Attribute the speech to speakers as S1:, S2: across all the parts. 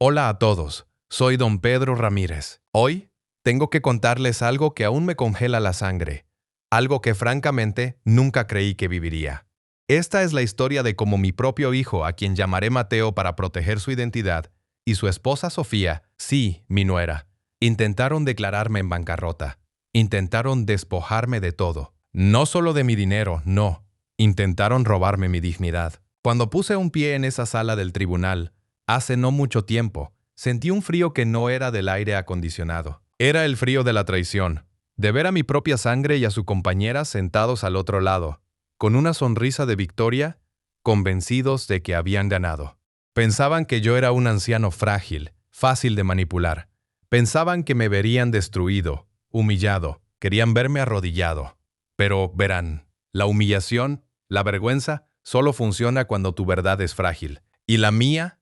S1: Hola a todos, soy don Pedro Ramírez. Hoy tengo que contarles algo que aún me congela la sangre, algo que francamente nunca creí que viviría. Esta es la historia de cómo mi propio hijo, a quien llamaré Mateo para proteger su identidad, y su esposa Sofía, sí, mi nuera, intentaron declararme en bancarrota. Intentaron despojarme de todo. No solo de mi dinero, no. Intentaron robarme mi dignidad. Cuando puse un pie en esa sala del tribunal, hace no mucho tiempo, sentí un frío que no era del aire acondicionado. Era el frío de la traición, de ver a mi propia sangre y a su compañera sentados al otro lado, con una sonrisa de victoria, convencidos de que habían ganado. Pensaban que yo era un anciano frágil, fácil de manipular. Pensaban que me verían destruido, humillado, querían verme arrodillado. Pero verán, la humillación, la vergüenza, solo funciona cuando tu verdad es frágil. Y la mía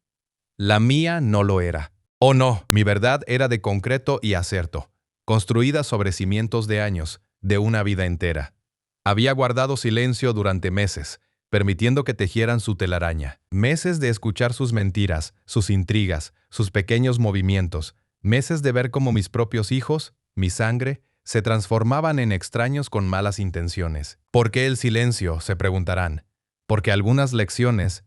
S1: no lo era. Oh no, mi verdad era de concreto y acerto, construida sobre cimientos de años, de una vida entera. Había guardado silencio durante meses, permitiendo que tejieran su telaraña. Meses de escuchar sus mentiras, sus intrigas, sus pequeños movimientos. Meses de ver cómo mis propios hijos, mi sangre, se transformaban en extraños con malas intenciones. ¿Por qué el silencio?, se preguntarán. Porque algunas lecciones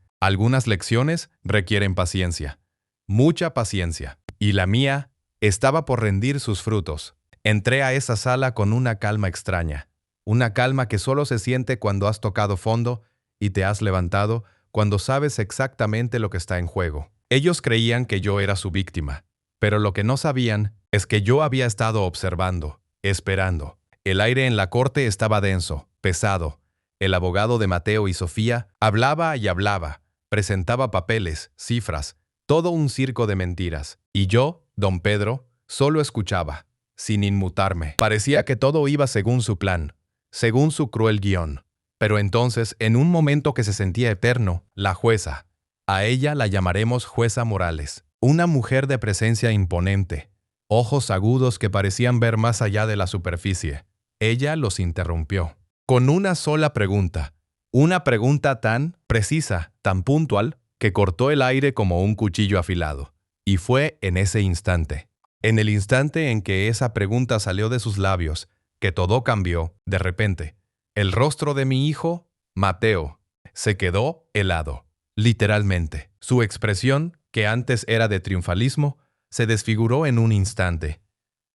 S1: requieren paciencia. Mucha paciencia. Y la mía estaba por rendir sus frutos. Entré a esa sala con una calma extraña. Una calma que solo se siente cuando has tocado fondo y te has levantado, cuando sabes exactamente lo que está en juego. Ellos creían que yo era su víctima, pero lo que no sabían es que yo había estado observando, esperando. El aire en la corte estaba denso, pesado. El abogado de Mateo y Sofía hablaba y hablaba, presentaba papeles, cifras, todo un circo de mentiras. Y yo, don Pedro, solo escuchaba, sin inmutarme. Parecía que todo iba según su plan, según su cruel guión. Pero entonces, en un momento que se sentía eterno, la jueza, a ella la llamaremos jueza Morales, una mujer de presencia imponente, ojos agudos que parecían ver más allá de la superficie. Ella los interrumpió, con una sola pregunta, una pregunta tan precisa, tan puntual, que cortó el aire como un cuchillo afilado. Y fue en ese instante, en el instante en que esa pregunta salió de sus labios, que todo cambió, de repente. El rostro de mi hijo, Mateo, se quedó helado, literalmente. Su expresión, que antes era de triunfalismo, se desfiguró en un instante.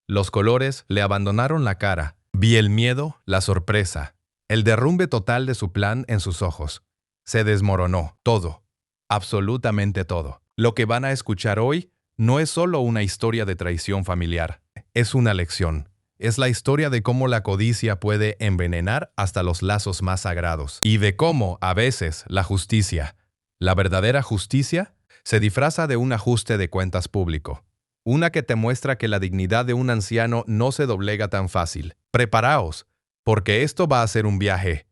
S1: Los colores le abandonaron la cara. Vi el miedo, la sorpresa, el derrumbe total de su plan en sus ojos. Se desmoronó todo, absolutamente todo. Lo que van a escuchar hoy no es solo una historia de traición familiar, es una lección. Es la historia de cómo la codicia puede envenenar hasta los lazos más sagrados. Y de cómo, a veces, la justicia, la verdadera justicia, se disfraza de un ajuste de cuentas público. Una que te muestra que la dignidad de un anciano no se doblega tan fácil. Preparaos, porque esto va a ser un viaje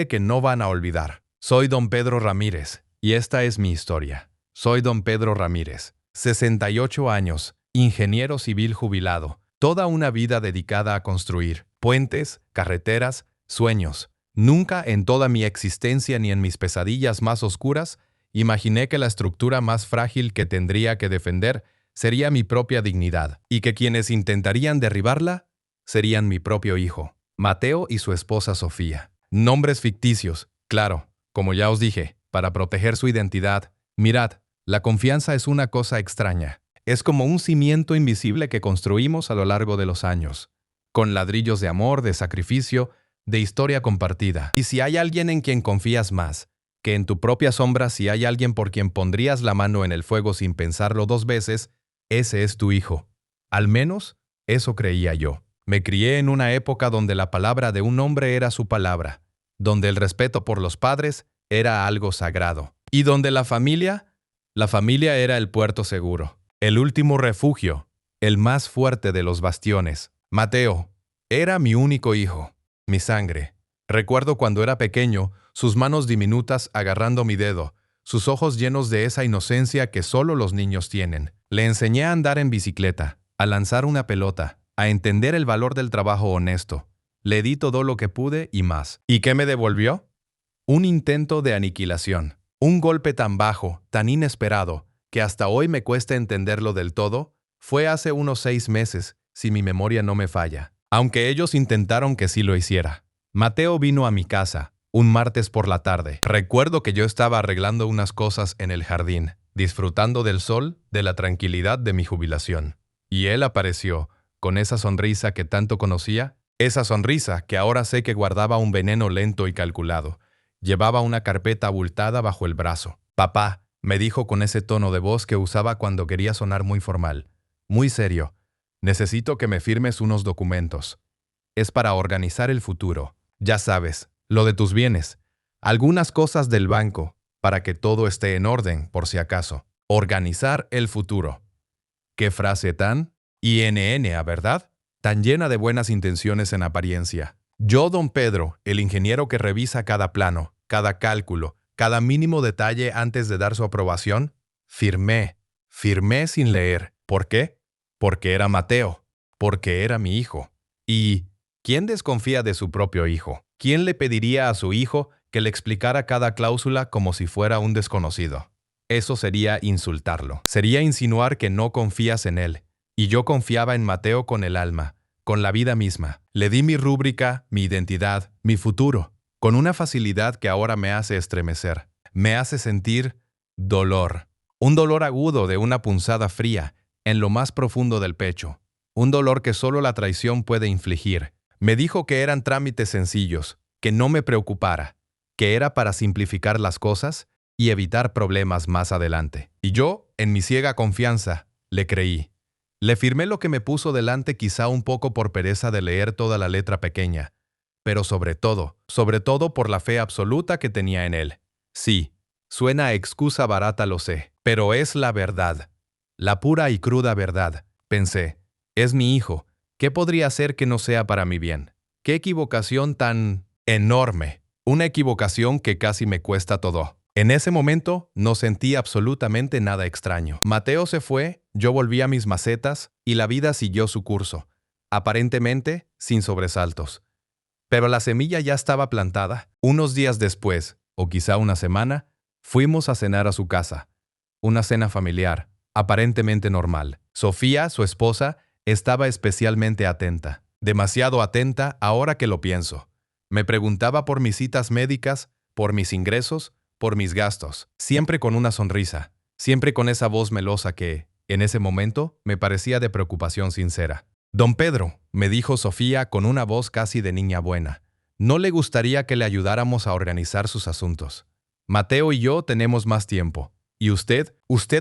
S1: que no van a olvidar. Soy don Pedro Ramírez, y esta es mi historia. Soy don Pedro Ramírez, 68 años, ingeniero civil jubilado. Toda una vida dedicada a construir puentes, carreteras, sueños. Nunca en toda mi existencia ni en mis pesadillas más oscuras imaginé que la estructura más frágil que tendría que defender sería mi propia dignidad, y que quienes intentarían derribarla serían mi propio hijo, Mateo, y su esposa Sofía. Nombres ficticios, claro, como ya os dije, para proteger su identidad. Mirad, la confianza es una cosa extraña. Es como un cimiento invisible que construimos a lo largo de los años, con ladrillos de amor, de sacrificio, de historia compartida. Y si hay alguien en quien confías más que en tu propia sombra, si hay alguien por quien pondrías la mano en el fuego sin pensarlo dos veces, ese es tu hijo. Al menos, eso creía yo. Me crié en una época donde la palabra de un hombre era su palabra, donde el respeto por los padres era algo sagrado, y donde la familia era el puerto seguro. El último refugio, el más fuerte de los bastiones. Mateo era mi único hijo, mi sangre. Recuerdo cuando era pequeño, sus manos diminutas agarrando mi dedo, sus ojos llenos de esa inocencia que solo los niños tienen. Le enseñé a andar en bicicleta, a lanzar una pelota, a entender el valor del trabajo honesto. Le di todo lo que pude y más. ¿Y qué me devolvió? Un intento de aniquilación. Un golpe tan bajo, tan inesperado, que hasta hoy me cuesta entenderlo del todo, fue hace unos 6 meses, si mi memoria no me falla. Aunque ellos intentaron que sí lo hiciera. Mateo vino a mi casa, un martes por la tarde. Recuerdo que yo estaba arreglando unas cosas en el jardín, disfrutando del sol, de la tranquilidad de mi jubilación. Y él apareció, con esa sonrisa que tanto conocía, esa sonrisa que ahora sé que guardaba un veneno lento y calculado. Llevaba una carpeta abultada bajo el brazo. «Papá», me dijo con ese tono de voz que usaba cuando quería sonar muy formal, muy serio, «necesito que me firmes unos documentos. Es para organizar el futuro. Ya sabes, lo de tus bienes. Algunas cosas del banco, para que todo esté en orden, por si acaso. Organizar el futuro». Qué frase tan INN, ¿verdad? Tan llena de buenas intenciones en apariencia. Yo, don Pedro, el ingeniero que revisa cada plano, cada cálculo, cada mínimo detalle antes de dar su aprobación, firmé sin leer. ¿Por qué? Porque era Mateo, porque era mi hijo. ¿Y quién desconfía de su propio hijo? ¿Quién le pediría a su hijo que le explicara cada cláusula como si fuera un desconocido? Eso sería insultarlo. Sería insinuar que no confías en él. Y yo confiaba en Mateo con el alma, con la vida misma. Le di mi rúbrica, mi identidad, mi futuro, con una facilidad que ahora me hace estremecer. Me hace sentir dolor. Un dolor agudo de una punzada fría, en lo más profundo del pecho. Un dolor que solo la traición puede infligir. Me dijo que eran trámites sencillos, que no me preocupara, que era para simplificar las cosas y evitar problemas más adelante. Y yo, en mi ciega confianza, le creí. Le firmé lo que me puso delante, quizá un poco por pereza de leer toda la letra pequeña, pero sobre todo por la fe absoluta que tenía en él. Sí, suena a excusa barata, lo sé, pero es la verdad. La pura y cruda verdad, pensé. Es mi hijo. ¿Qué podría hacer que no sea para mi bien? ¿Qué equivocación tan enorme? Una equivocación que casi me cuesta todo. En ese momento no sentí absolutamente nada extraño. Mateo se fue, yo volví a mis macetas y la vida siguió su curso, aparentemente sin sobresaltos. Pero la semilla ya estaba plantada. Unos días después, o quizá una semana, fuimos a cenar a su casa. Una cena familiar, aparentemente normal. Sofía, su esposa, estaba especialmente atenta. Demasiado atenta ahora que lo pienso. Me preguntaba por mis citas médicas, por mis ingresos, por mis gastos, siempre con una sonrisa, siempre con esa voz melosa que, en ese momento, me parecía de preocupación sincera. «Don Pedro», me dijo Sofía con una voz casi de niña buena, «¿no le gustaría que le ayudáramos a organizar sus asuntos? Mateo y yo tenemos más tiempo, y usted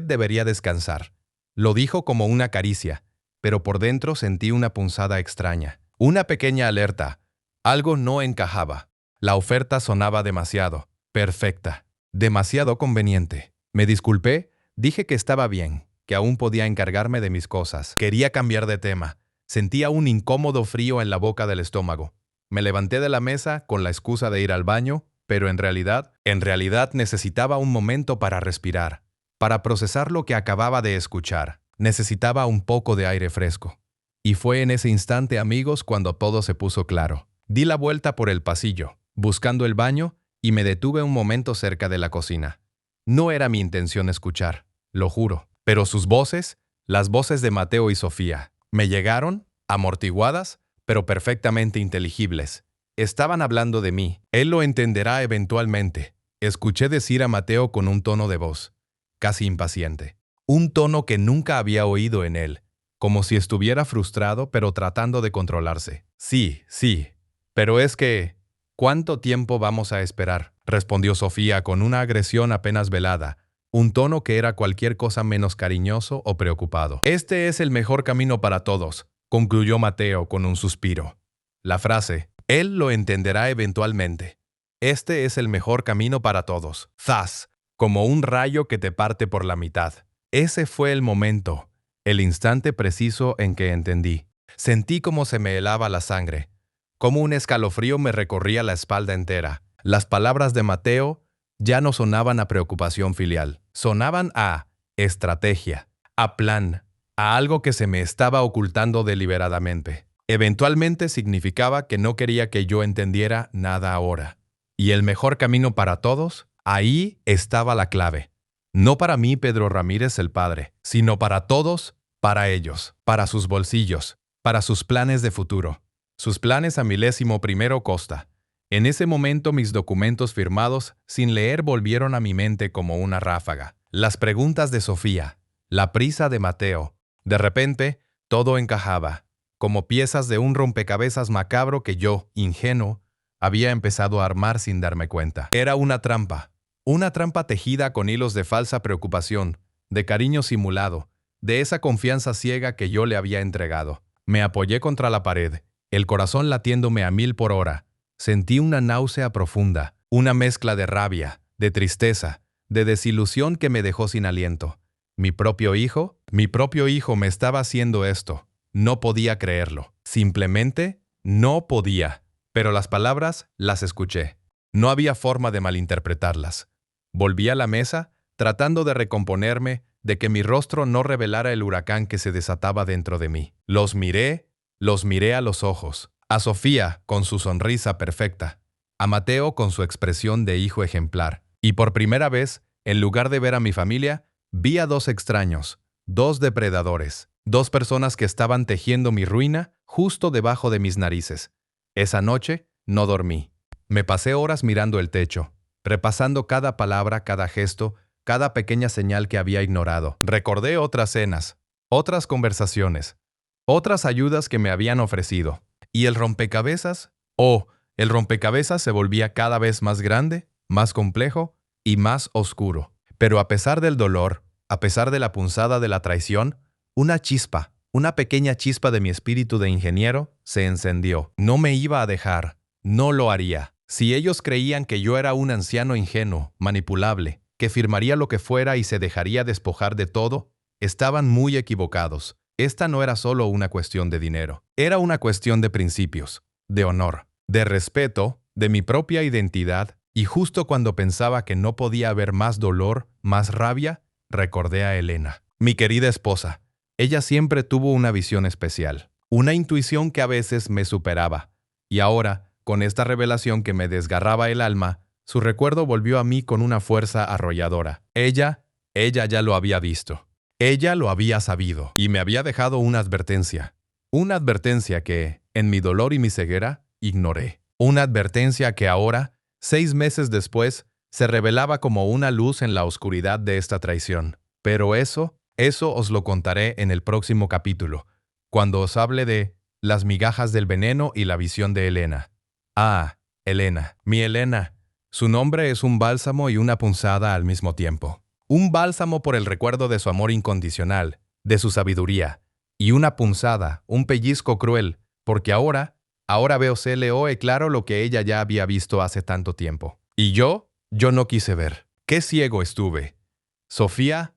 S1: debería descansar». Lo dijo como una caricia, pero por dentro sentí una punzada extraña, una pequeña alerta. Algo no encajaba. La oferta sonaba demasiado perfecta. Demasiado conveniente. Me disculpé, dije que estaba bien, que aún podía encargarme de mis cosas. Quería cambiar de tema. Sentía un incómodo frío en la boca del estómago. Me levanté de la mesa con la excusa de ir al baño, pero en realidad necesitaba un momento para respirar, para procesar lo que acababa de escuchar. Necesitaba un poco de aire fresco. Y fue en ese instante, amigos, cuando todo se puso claro. Di la vuelta por el pasillo, buscando el baño, y me detuve un momento cerca de la cocina. No era mi intención escuchar, lo juro, pero sus voces, las voces de Mateo y Sofía, me llegaron, amortiguadas, pero perfectamente inteligibles. Estaban hablando de mí. Él lo entenderá eventualmente. Escuché decir a Mateo con un tono de voz, casi impaciente. Un tono que nunca había oído en él, como si estuviera frustrado pero tratando de controlarse. Sí, pero es que... «¿Cuánto tiempo vamos a esperar?», respondió Sofía con una agresión apenas velada, un tono que era cualquier cosa menos cariñoso o preocupado. «Este es el mejor camino para todos», concluyó Mateo con un suspiro. La frase, «él lo entenderá eventualmente». Este es el mejor camino para todos. ¡Zas! Como un rayo que te parte por la mitad. Ese fue el momento, el instante preciso en que entendí. Sentí como se me helaba la sangre. Como un escalofrío me recorría la espalda entera. Las palabras de Mateo ya no sonaban a preocupación filial. Sonaban a estrategia, a plan, a algo que se me estaba ocultando deliberadamente. Eventualmente significaba que no quería que yo entendiera nada ahora. Y el mejor camino para todos, ahí estaba la clave. No para mí, Pedro Ramírez el padre, sino para todos, para ellos, para sus bolsillos, para sus planes de futuro, sus planes a milésimo primero costa. En ese momento mis documentos firmados sin leer volvieron a mi mente como una ráfaga. Las preguntas de Sofía, la prisa de Mateo. De repente, todo encajaba, como piezas de un rompecabezas macabro que yo, ingenuo, había empezado a armar sin darme cuenta. Era una trampa tejida con hilos de falsa preocupación, de cariño simulado, de esa confianza ciega que yo le había entregado. Me apoyé contra la pared, el corazón latiéndome a 1000 por hora. Sentí una náusea profunda, una mezcla de rabia, de tristeza, de desilusión que me dejó sin aliento. Mi propio hijo me estaba haciendo esto. No podía creerlo. Simplemente no podía. Pero las palabras las escuché. No había forma de malinterpretarlas. Volví a la mesa, tratando de recomponerme, de que mi rostro no revelara el huracán que se desataba dentro de mí. Los miré a los ojos. A Sofía, con su sonrisa perfecta. A Mateo, con su expresión de hijo ejemplar. Y por primera vez, en lugar de ver a mi familia, vi a 2 extraños, 2 depredadores, 2 personas que estaban tejiendo mi ruina justo debajo de mis narices. Esa noche no dormí. Me pasé horas mirando el techo, repasando cada palabra, cada gesto, cada pequeña señal que había ignorado. Recordé otras cenas, otras conversaciones, otras ayudas que me habían ofrecido. Y el rompecabezas se volvía cada vez más grande, más complejo y más oscuro. Pero a pesar del dolor, a pesar de la punzada de la traición, una pequeña chispa de mi espíritu de ingeniero se encendió. No me iba a dejar, no lo haría. Si ellos creían que yo era un anciano ingenuo, manipulable, que firmaría lo que fuera y se dejaría despojar de todo, estaban muy equivocados. Esta no era solo una cuestión de dinero, era una cuestión de principios, de honor, de respeto, de mi propia identidad, y justo cuando pensaba que no podía haber más dolor, más rabia, recordé a Elena, mi querida esposa. Ella siempre tuvo una visión especial, una intuición que a veces me superaba, y ahora, con esta revelación que me desgarraba el alma, su recuerdo volvió a mí con una fuerza arrolladora. Ella ya lo había visto. Ella lo había sabido y me había dejado una advertencia que, en mi dolor y mi ceguera, ignoré. Una advertencia que ahora, 6 meses después, se revelaba como una luz en la oscuridad de esta traición. Pero eso os lo contaré en el próximo capítulo, cuando os hable de las migajas del veneno y la visión de Elena. Ah, Elena, mi Elena. Su nombre es un bálsamo y una punzada al mismo tiempo. Un bálsamo por el recuerdo de su amor incondicional, de su sabiduría, y una punzada, un pellizco cruel, porque ahora veo claro lo que ella ya había visto hace tanto tiempo. Y yo no quise ver. ¡Qué ciego estuve! Sofía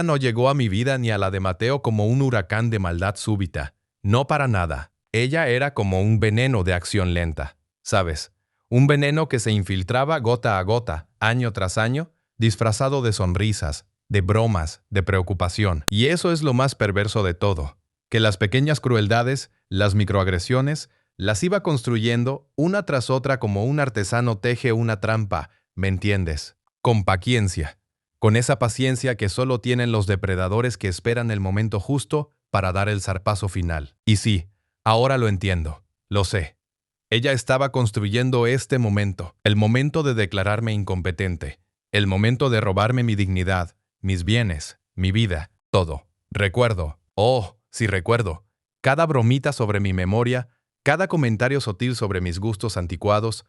S1: no llegó a mi vida ni a la de Mateo como un huracán de maldad súbita. No para nada. Ella era como un veneno de acción lenta, ¿sabes? Un veneno que se infiltraba gota a gota, año tras año, disfrazado de sonrisas, de bromas, de preocupación. Y eso es lo más perverso de todo, que las pequeñas crueldades, las microagresiones, las iba construyendo una tras otra como un artesano teje una trampa, ¿me entiendes? Con paciencia. Con esa paciencia que solo tienen los depredadores que esperan el momento justo para dar el zarpazo final. Y sí, ahora lo entiendo, lo sé. Ella estaba construyendo este momento, el momento de declararme incompetente, el momento de robarme mi dignidad, mis bienes, mi vida, todo. Recuerdo, sí recuerdo, cada bromita sobre mi memoria, cada comentario sutil sobre mis gustos anticuados,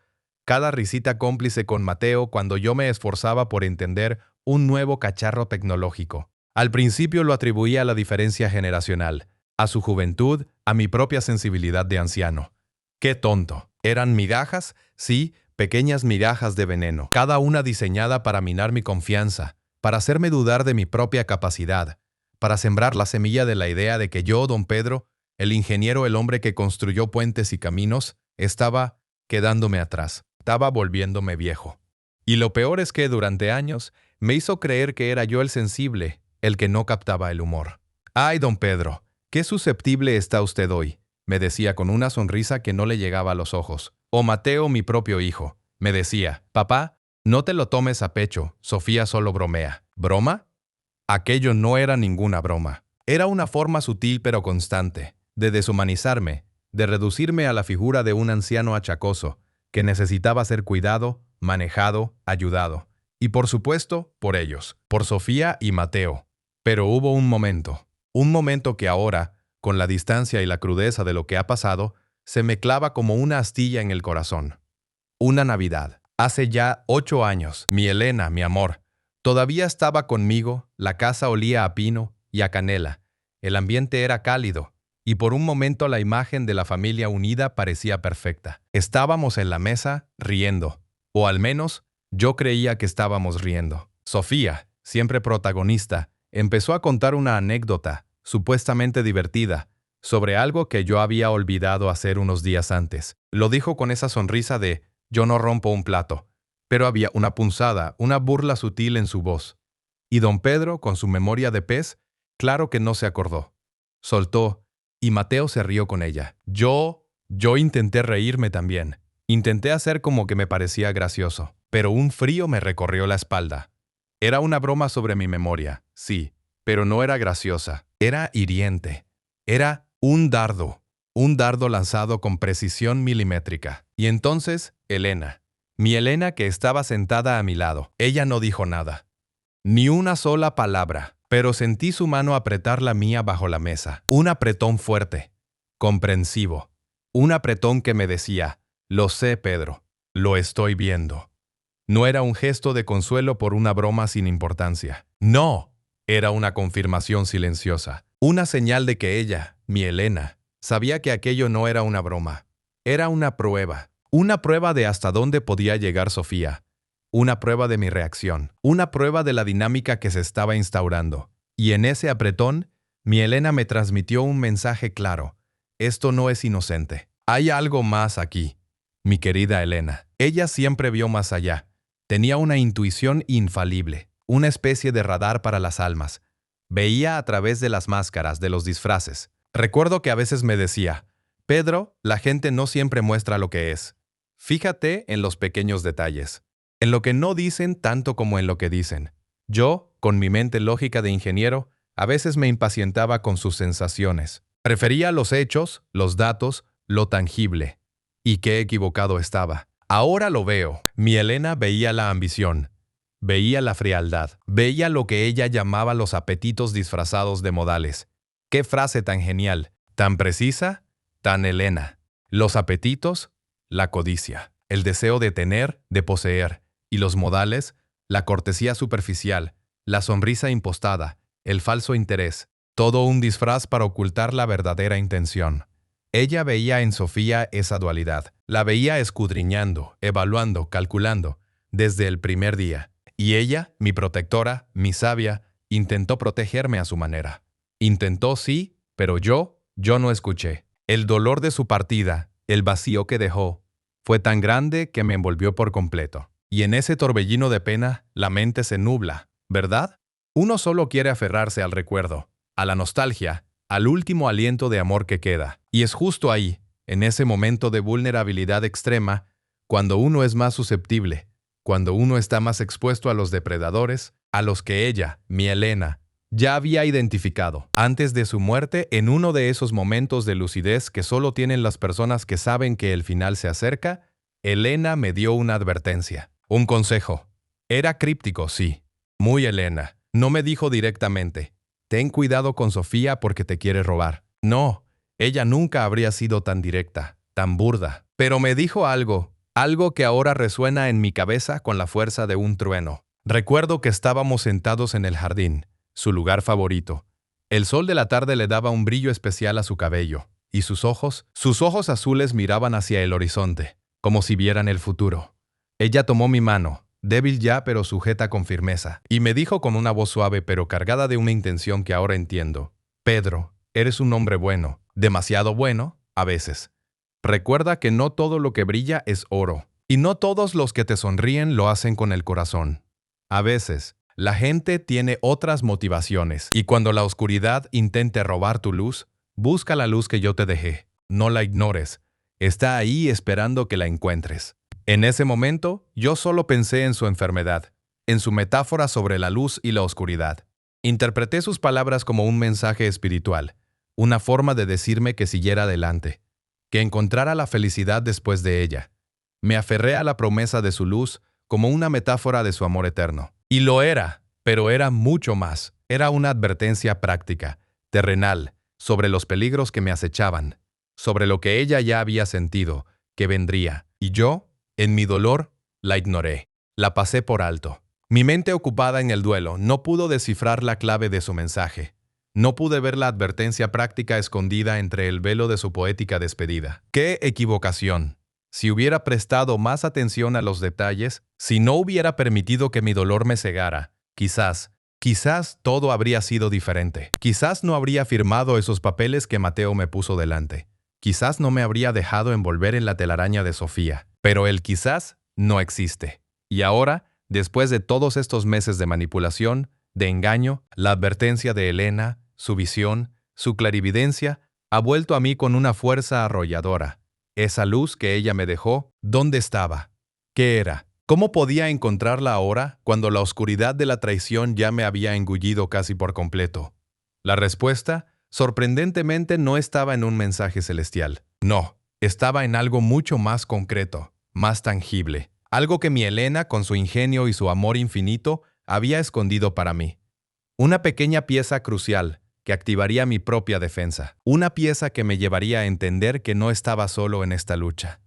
S1: cada risita cómplice con Mateo cuando yo me esforzaba por entender un nuevo cacharro tecnológico. Al principio lo atribuía a la diferencia generacional, a su juventud, a mi propia sensibilidad de anciano. ¡Qué tonto! Eran migajas, sí, pequeñas migajas de veneno, cada una diseñada para minar mi confianza, para hacerme dudar de mi propia capacidad, para sembrar la semilla de la idea de que yo, don Pedro, el ingeniero, el hombre que construyó puentes y caminos, estaba quedándome atrás, estaba volviéndome viejo. Y lo peor es que durante años me hizo creer que era yo el sensible, el que no captaba el humor. ¡Ay, don Pedro! ¡Qué susceptible está usted hoy!, me decía con una sonrisa que no le llegaba a los ojos. O Mateo, mi propio hijo, me decía, papá, no te lo tomes a pecho, Sofía solo bromea. ¿Broma? Aquello no era ninguna broma. Era una forma sutil pero constante de deshumanizarme, de reducirme a la figura de un anciano achacoso que necesitaba ser cuidado, manejado, ayudado. Y por supuesto, por ellos, por Sofía y Mateo. Pero hubo un momento que ahora, con la distancia y la crudeza de lo que ha pasado, se me clava como una astilla en el corazón. Una Navidad. Hace ya 8 años, mi Elena, mi amor, todavía estaba conmigo, la casa olía a pino y a canela, el ambiente era cálido, y por un momento la imagen de la familia unida parecía perfecta. Estábamos en la mesa, riendo, o al menos, yo creía que estábamos riendo. Sofía, siempre protagonista, empezó a contar una anécdota, supuestamente divertida, sobre algo que yo había olvidado hacer unos días antes. Lo dijo con esa sonrisa de «yo no rompo un plato», pero había una punzada, una burla sutil en su voz. Y don Pedro, con su memoria de pez, claro que no se acordó. Soltó, y Mateo se rió con ella. Yo intenté reírme también. Intenté hacer como que me parecía gracioso, pero un frío me recorrió la espalda. Era una broma sobre mi memoria, sí, pero no era graciosa. Era hiriente. Era un dardo lanzado con precisión milimétrica. Y entonces, Elena, mi Elena que estaba sentada a mi lado, ella no dijo nada. Ni una sola palabra, pero sentí su mano apretar la mía bajo la mesa. Un apretón fuerte, comprensivo. Un apretón que me decía, lo sé, Pedro, lo estoy viendo. No era un gesto de consuelo por una broma sin importancia. No, era una confirmación silenciosa. Una señal de que ella, mi Elena, sabía que aquello no era una broma. Era una prueba de hasta dónde podía llegar Sofía. Una prueba de mi reacción, una prueba de la dinámica que se estaba instaurando. Y en ese apretón, mi Elena me transmitió un mensaje claro. Esto no es inocente. Hay algo más aquí. Mi querida Elena. Ella siempre vio más allá. Tenía una intuición infalible, una especie de radar para las almas. Veía a través de las máscaras, de los disfraces. Recuerdo que a veces me decía, Pedro, la gente no siempre muestra lo que es. Fíjate en los pequeños detalles. En lo que no dicen tanto como en lo que dicen. Yo, con mi mente lógica de ingeniero, a veces me impacientaba con sus sensaciones. Prefería los hechos, los datos, lo tangible. Y qué equivocado estaba. Ahora lo veo. Mi Elena veía la ambición. Veía la frialdad. Veía lo que ella llamaba los apetitos disfrazados de modales. Qué frase tan genial, tan precisa, tan Elena. Los apetitos, la codicia, el deseo de tener, de poseer. Y los modales, la cortesía superficial, la sonrisa impostada, el falso interés, todo un disfraz para ocultar la verdadera intención. Ella veía en Sofía esa dualidad, la veía escudriñando, evaluando, calculando, desde el primer día. Y ella, mi protectora, mi sabia, intentó protegerme a su manera. Intentó, sí, pero yo no escuché. El dolor de su partida, el vacío que dejó, fue tan grande que me envolvió por completo. Y en ese torbellino de pena, la mente se nubla, ¿verdad? Uno solo quiere aferrarse al recuerdo, a la nostalgia, al último aliento de amor que queda. Y es justo ahí, en ese momento de vulnerabilidad extrema, cuando uno es más susceptible, cuando uno está más expuesto a los depredadores, a los que ella, mi Elena, ya había identificado antes de su muerte en uno de esos momentos de lucidez que solo tienen las personas que saben que el final se acerca. Elena me dio una advertencia. Un consejo. Era críptico, sí. Muy Elena. No me dijo directamente, ten cuidado con Sofía porque te quiere robar. No, ella nunca habría sido tan directa, tan burda. Pero me dijo algo que ahora resuena en mi cabeza con la fuerza de un trueno. Recuerdo que estábamos sentados en el jardín, su lugar favorito. El sol de la tarde le daba un brillo especial a su cabello, y sus ojos azules miraban hacia el horizonte, como si vieran el futuro. Ella tomó mi mano, débil ya pero sujeta con firmeza, y me dijo con una voz suave pero cargada de una intención que ahora entiendo. Pedro, eres un hombre bueno, demasiado bueno, a veces. Recuerda que no todo lo que brilla es oro, y no todos los que te sonríen lo hacen con el corazón. A veces, la gente tiene otras motivaciones, y cuando la oscuridad intente robar tu luz, busca la luz que yo te dejé. No la ignores. Está ahí esperando que la encuentres. En ese momento, yo solo pensé en su enfermedad. en su metáfora sobre la luz y la oscuridad. Interpreté sus palabras como un mensaje espiritual, una forma de decirme que siguiera adelante, que encontrara la felicidad después de ella. Me aferré a la promesa de su luz como una metáfora de su amor eterno. Y lo era, pero era mucho más. Era una advertencia práctica, terrenal, sobre los peligros que me acechaban, sobre lo que ella ya había sentido, que vendría. Y yo, en mi dolor, la ignoré. La pasé por alto. Mi mente ocupada en el duelo no pudo descifrar la clave de su mensaje. No pude ver la advertencia práctica escondida entre el velo de su poética despedida. ¡Qué equivocación! Si hubiera prestado más atención a los detalles, si no hubiera permitido que mi dolor me cegara, quizás todo habría sido diferente. Quizás no habría firmado esos papeles que Mateo me puso delante. Quizás no me habría dejado envolver en la telaraña de Sofía. Pero el quizás no existe. Y ahora, después de todos estos meses de manipulación, de engaño, la advertencia de Elena, su visión, su clarividencia, ha vuelto a mí con una fuerza arrolladora. Esa luz que ella me dejó, ¿dónde estaba? ¿Qué era? ¿Cómo podía encontrarla ahora, cuando la oscuridad de la traición ya me había engullido casi por completo? La respuesta, sorprendentemente, no estaba en un mensaje celestial. No, estaba en algo mucho más concreto, más tangible. Algo que mi Elena, con su ingenio y su amor infinito, había escondido para mí. Una pequeña pieza crucial, que activaría mi propia defensa. Una pieza que me llevaría a entender que no estaba solo en esta lucha.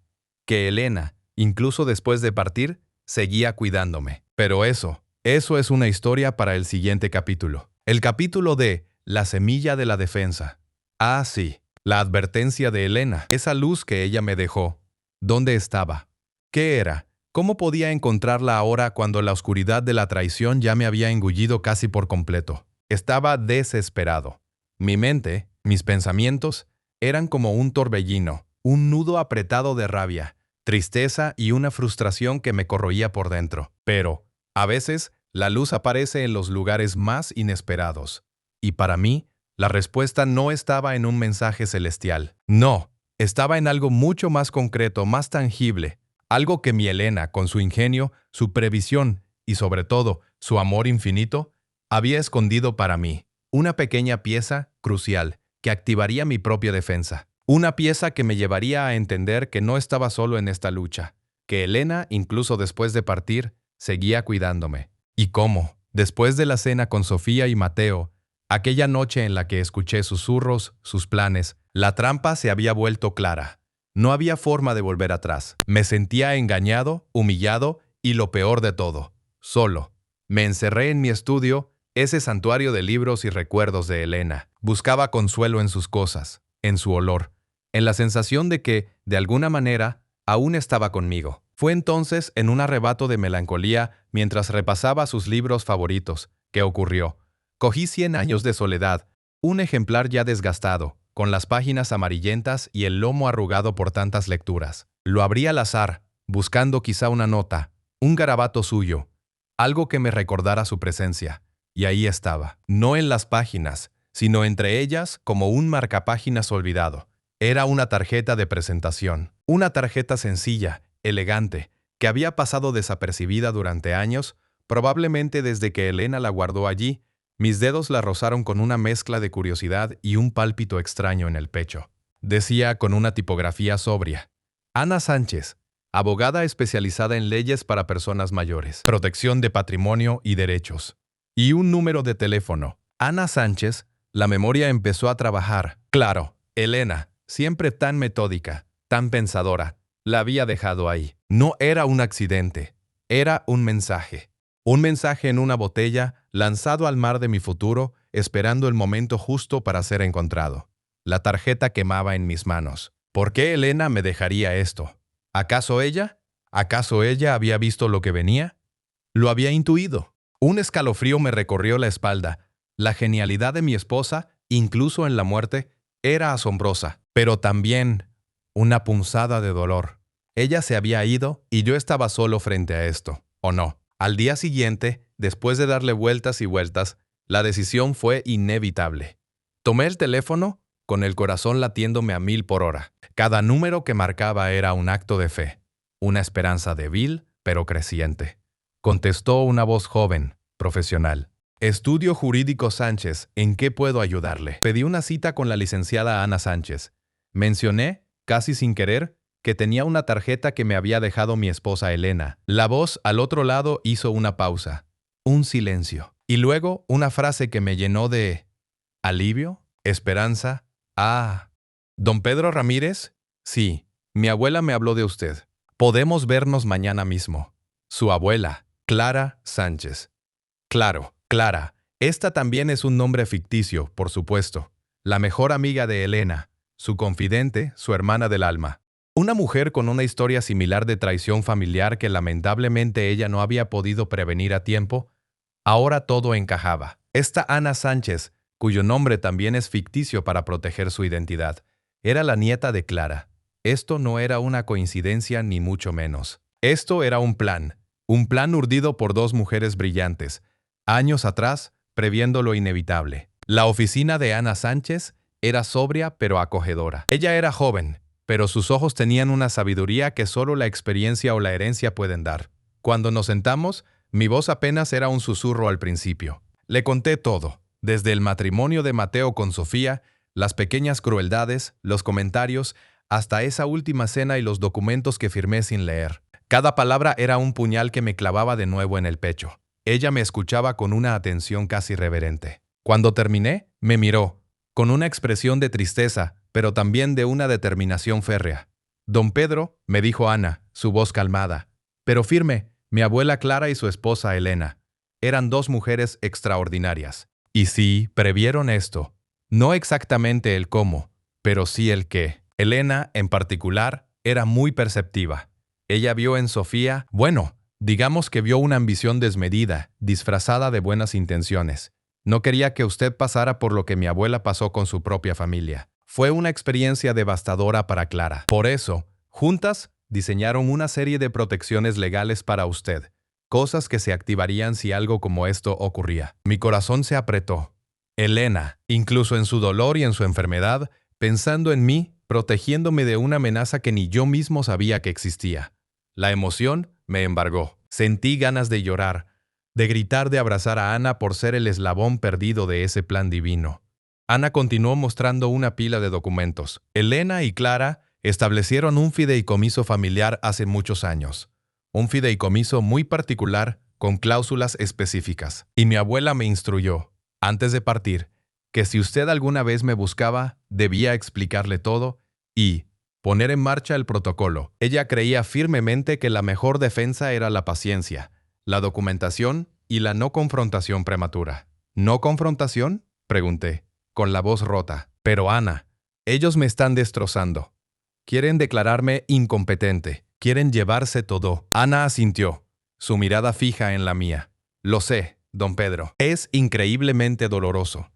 S1: Que Elena, incluso después de partir, seguía cuidándome. Pero eso es una historia para el siguiente capítulo. El capítulo de La semilla de la defensa. Ah, sí, la advertencia de Elena. Esa luz que ella me dejó. ¿Dónde estaba? ¿Qué era? ¿Cómo podía encontrarla ahora cuando la oscuridad de la traición ya me había engullido casi por completo? Estaba desesperado. Mi mente, mis pensamientos, eran como un torbellino, un nudo apretado de rabia, tristeza y una frustración que me corroía por dentro. Pero, a veces, la luz aparece en los lugares más inesperados. Y para mí, la respuesta no estaba en un mensaje celestial. No, estaba en algo mucho más concreto, más tangible. Algo que mi Elena, con su ingenio, su previsión y, sobre todo, su amor infinito, había escondido para mí. Una pequeña pieza crucial que activaría mi propia defensa. Una pieza que me llevaría a entender que no estaba solo en esta lucha, que Elena, incluso después de partir, seguía cuidándome. ¿Y cómo? Después de la cena con Sofía y Mateo, aquella noche en la que escuché susurros, sus planes, la trampa se había vuelto clara. No había forma de volver atrás. Me sentía engañado, humillado y lo peor de todo, solo. Me encerré en mi estudio, ese santuario de libros y recuerdos de Elena. Buscaba consuelo en sus cosas, en su olor, en la sensación de que, de alguna manera, aún estaba conmigo. Fue entonces, en un arrebato de melancolía, mientras repasaba sus libros favoritos, que ocurrió. Cogí 100 años de soledad, un ejemplar ya desgastado, con las páginas amarillentas y el lomo arrugado por tantas lecturas. Lo abrí al azar, buscando quizá una nota, un garabato suyo, algo que me recordara su presencia. Y ahí estaba, no en las páginas, sino entre ellas como un marcapáginas olvidado. Era una tarjeta de presentación, una tarjeta sencilla, elegante, que había pasado desapercibida durante años, probablemente desde que Elena la guardó allí. Mis dedos la rozaron con una mezcla de curiosidad y un pálpito extraño en el pecho. Decía con una tipografía sobria: Ana Sánchez, abogada especializada en leyes para personas mayores, protección de patrimonio y derechos. Y un número de teléfono. Ana Sánchez, la memoria empezó a trabajar. Claro, Elena, siempre tan metódica, tan pensadora, la había dejado ahí. No era un accidente, era un mensaje. Un mensaje en una botella, lanzado al mar de mi futuro, esperando el momento justo para ser encontrado. La tarjeta quemaba en mis manos. ¿Por qué Elena me dejaría esto? ¿Acaso ella? ¿Acaso ella había visto lo que venía? Lo había intuido. Un escalofrío me recorrió la espalda. La genialidad de mi esposa, incluso en la muerte, era asombrosa, pero también una punzada de dolor. Ella se había ido y yo estaba solo frente a esto, ¿o no? Al día siguiente, después de darle vueltas y vueltas, la decisión fue inevitable. Tomé el teléfono, con el corazón latiéndome a 1000 por hora. Cada número que marcaba era un acto de fe, una esperanza débil, pero creciente. contestó una voz joven, profesional. Estudio Jurídico Sánchez, ¿en qué puedo ayudarle? Pedí una cita con la licenciada Ana Sánchez. Mencioné, casi sin querer, que tenía una tarjeta que me había dejado mi esposa Elena. La voz al otro lado hizo una pausa, un silencio, y luego una frase que me llenó de alivio, esperanza. Ah, ¿don Pedro Ramírez? Sí, mi abuela me habló de usted. Podemos vernos mañana mismo. Su abuela, Clara Sánchez. Claro, Clara. Esta también es un nombre ficticio, por supuesto. La mejor amiga de Elena, su confidente, su hermana del alma. Una mujer con una historia similar de traición familiar que lamentablemente ella no había podido prevenir a tiempo. Ahora todo encajaba. Esta Ana Sánchez, cuyo nombre también es ficticio para proteger su identidad, era la nieta de Clara. Esto no era una coincidencia ni mucho menos. Esto era un plan urdido por dos mujeres brillantes, años atrás, previendo lo inevitable. La oficina de Ana Sánchez era sobria pero acogedora. Ella era joven, pero sus ojos tenían una sabiduría que solo la experiencia o la herencia pueden dar. Cuando nos sentamos, mi voz apenas era un susurro al principio. Le conté todo, desde el matrimonio de Mateo con Sofía, las pequeñas crueldades, los comentarios, hasta esa última cena y los documentos que firmé sin leer. Cada palabra era un puñal que me clavaba de nuevo en el pecho. Ella me escuchaba con una atención casi reverente. Cuando terminé, me miró, con una expresión de tristeza, pero también de una determinación férrea. Don Pedro, me dijo Ana, su voz calmada, pero firme, mi abuela Clara y su esposa Elena. Eran dos mujeres extraordinarias. Y sí, previeron esto. No exactamente el cómo, pero sí el qué. Elena, en particular, era muy perceptiva. Ella vio en Sofía, bueno, digamos que vio una ambición desmedida, disfrazada de buenas intenciones. No quería que usted pasara por lo que mi abuela pasó con su propia familia. Fue una experiencia devastadora para Clara. Por eso, juntas, diseñaron una serie de protecciones legales para usted, cosas que se activarían si algo como esto ocurría. Mi corazón se apretó. Elena, incluso en su dolor y en su enfermedad, pensando en mí, protegiéndome de una amenaza que ni yo mismo sabía que existía. La emoción me embargó. Sentí ganas de llorar, de gritar, de abrazar a Ana por ser el eslabón perdido de ese plan divino. Ana continuó mostrando una pila de documentos. Elena y Clara establecieron un fideicomiso familiar hace muchos años. Un fideicomiso muy particular, con cláusulas específicas. Y mi abuela me instruyó, antes de partir, que si usted alguna vez me buscaba, debía explicarle todo y poner en marcha el protocolo. Ella creía firmemente que la mejor defensa era la paciencia, la documentación y la no confrontación prematura. ¿No confrontación?, pregunté, con la voz rota. Pero Ana, ellos me están destrozando. Quieren declararme incompetente. Quieren llevarse todo. Ana asintió, su mirada fija en la mía. Lo sé, don Pedro. Es increíblemente doloroso.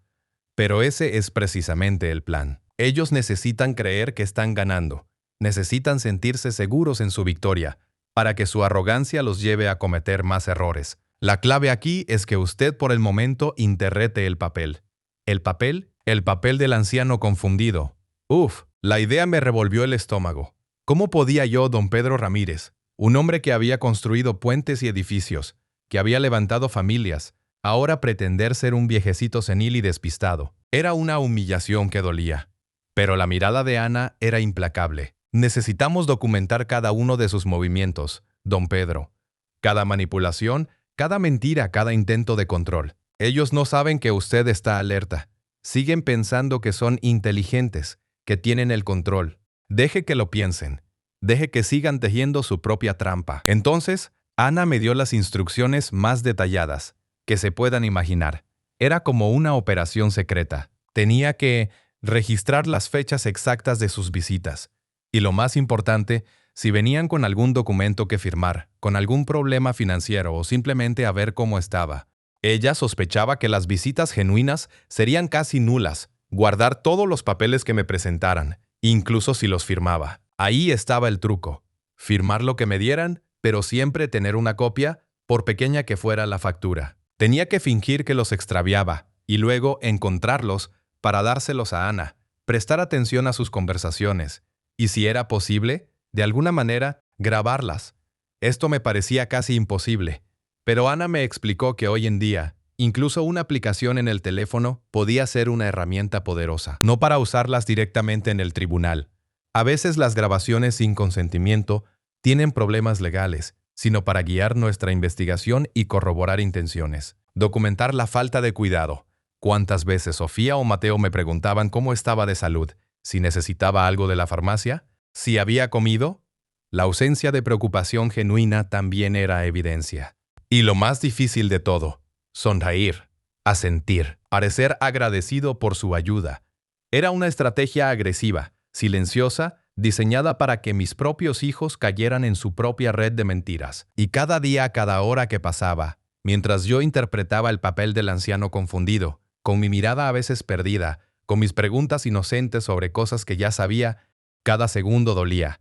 S1: Pero ese es precisamente el plan. Ellos necesitan creer que están ganando. Necesitan sentirse seguros en su victoria, para que su arrogancia los lleve a cometer más errores. La clave aquí es que usted por el momento interrete el papel. ¿El papel? El papel del anciano confundido. Uf, la idea me revolvió el estómago. ¿Cómo podía yo, don Pedro Ramírez, un hombre que había construido puentes y edificios, que había levantado familias, ahora pretender ser un viejecito senil y despistado? Era una humillación que dolía. Pero la mirada de Ana era implacable. Necesitamos documentar cada uno de sus movimientos, don Pedro. Cada manipulación, cada mentira, cada intento de control. Ellos no saben que usted está alerta. Siguen pensando que son inteligentes, que tienen el control. Deje que lo piensen. Deje que sigan tejiendo su propia trampa. Entonces, Ana me dio las instrucciones más detalladas que se puedan imaginar. Era como una operación secreta. Tenía que registrar las fechas exactas de sus visitas. Y lo más importante, si venían con algún documento que firmar, con algún problema financiero o simplemente a ver cómo estaba. Ella sospechaba que las visitas genuinas serían casi nulas, guardar todos los papeles que me presentaran, incluso si los firmaba. Ahí estaba el truco. Firmar lo que me dieran, pero siempre tener una copia, por pequeña que fuera la factura. Tenía que fingir que los extraviaba y luego encontrarlos para dárselos a Ana, prestar atención a sus conversaciones y, si era posible, de alguna manera, grabarlas. Esto me parecía casi imposible, Pero Ana me explicó que hoy en día, incluso una aplicación en el teléfono podía ser una herramienta poderosa, no para usarlas directamente en el tribunal. A veces las grabaciones sin consentimiento tienen problemas legales, sino para guiar nuestra investigación y corroborar intenciones. Documentar la falta de cuidado. ¿Cuántas veces Sofía o Mateo me preguntaban cómo estaba de salud, si necesitaba algo de la farmacia, si había comido? La ausencia de preocupación genuina también era evidencia. Y lo más difícil de todo, sonreír, asentir, parecer agradecido por su ayuda. Era una estrategia agresiva, silenciosa, diseñada para que mis propios hijos cayeran en su propia red de mentiras. Y cada día, cada hora que pasaba, mientras yo interpretaba el papel del anciano confundido, con mi mirada a veces perdida, con mis preguntas inocentes sobre cosas que ya sabía, cada segundo dolía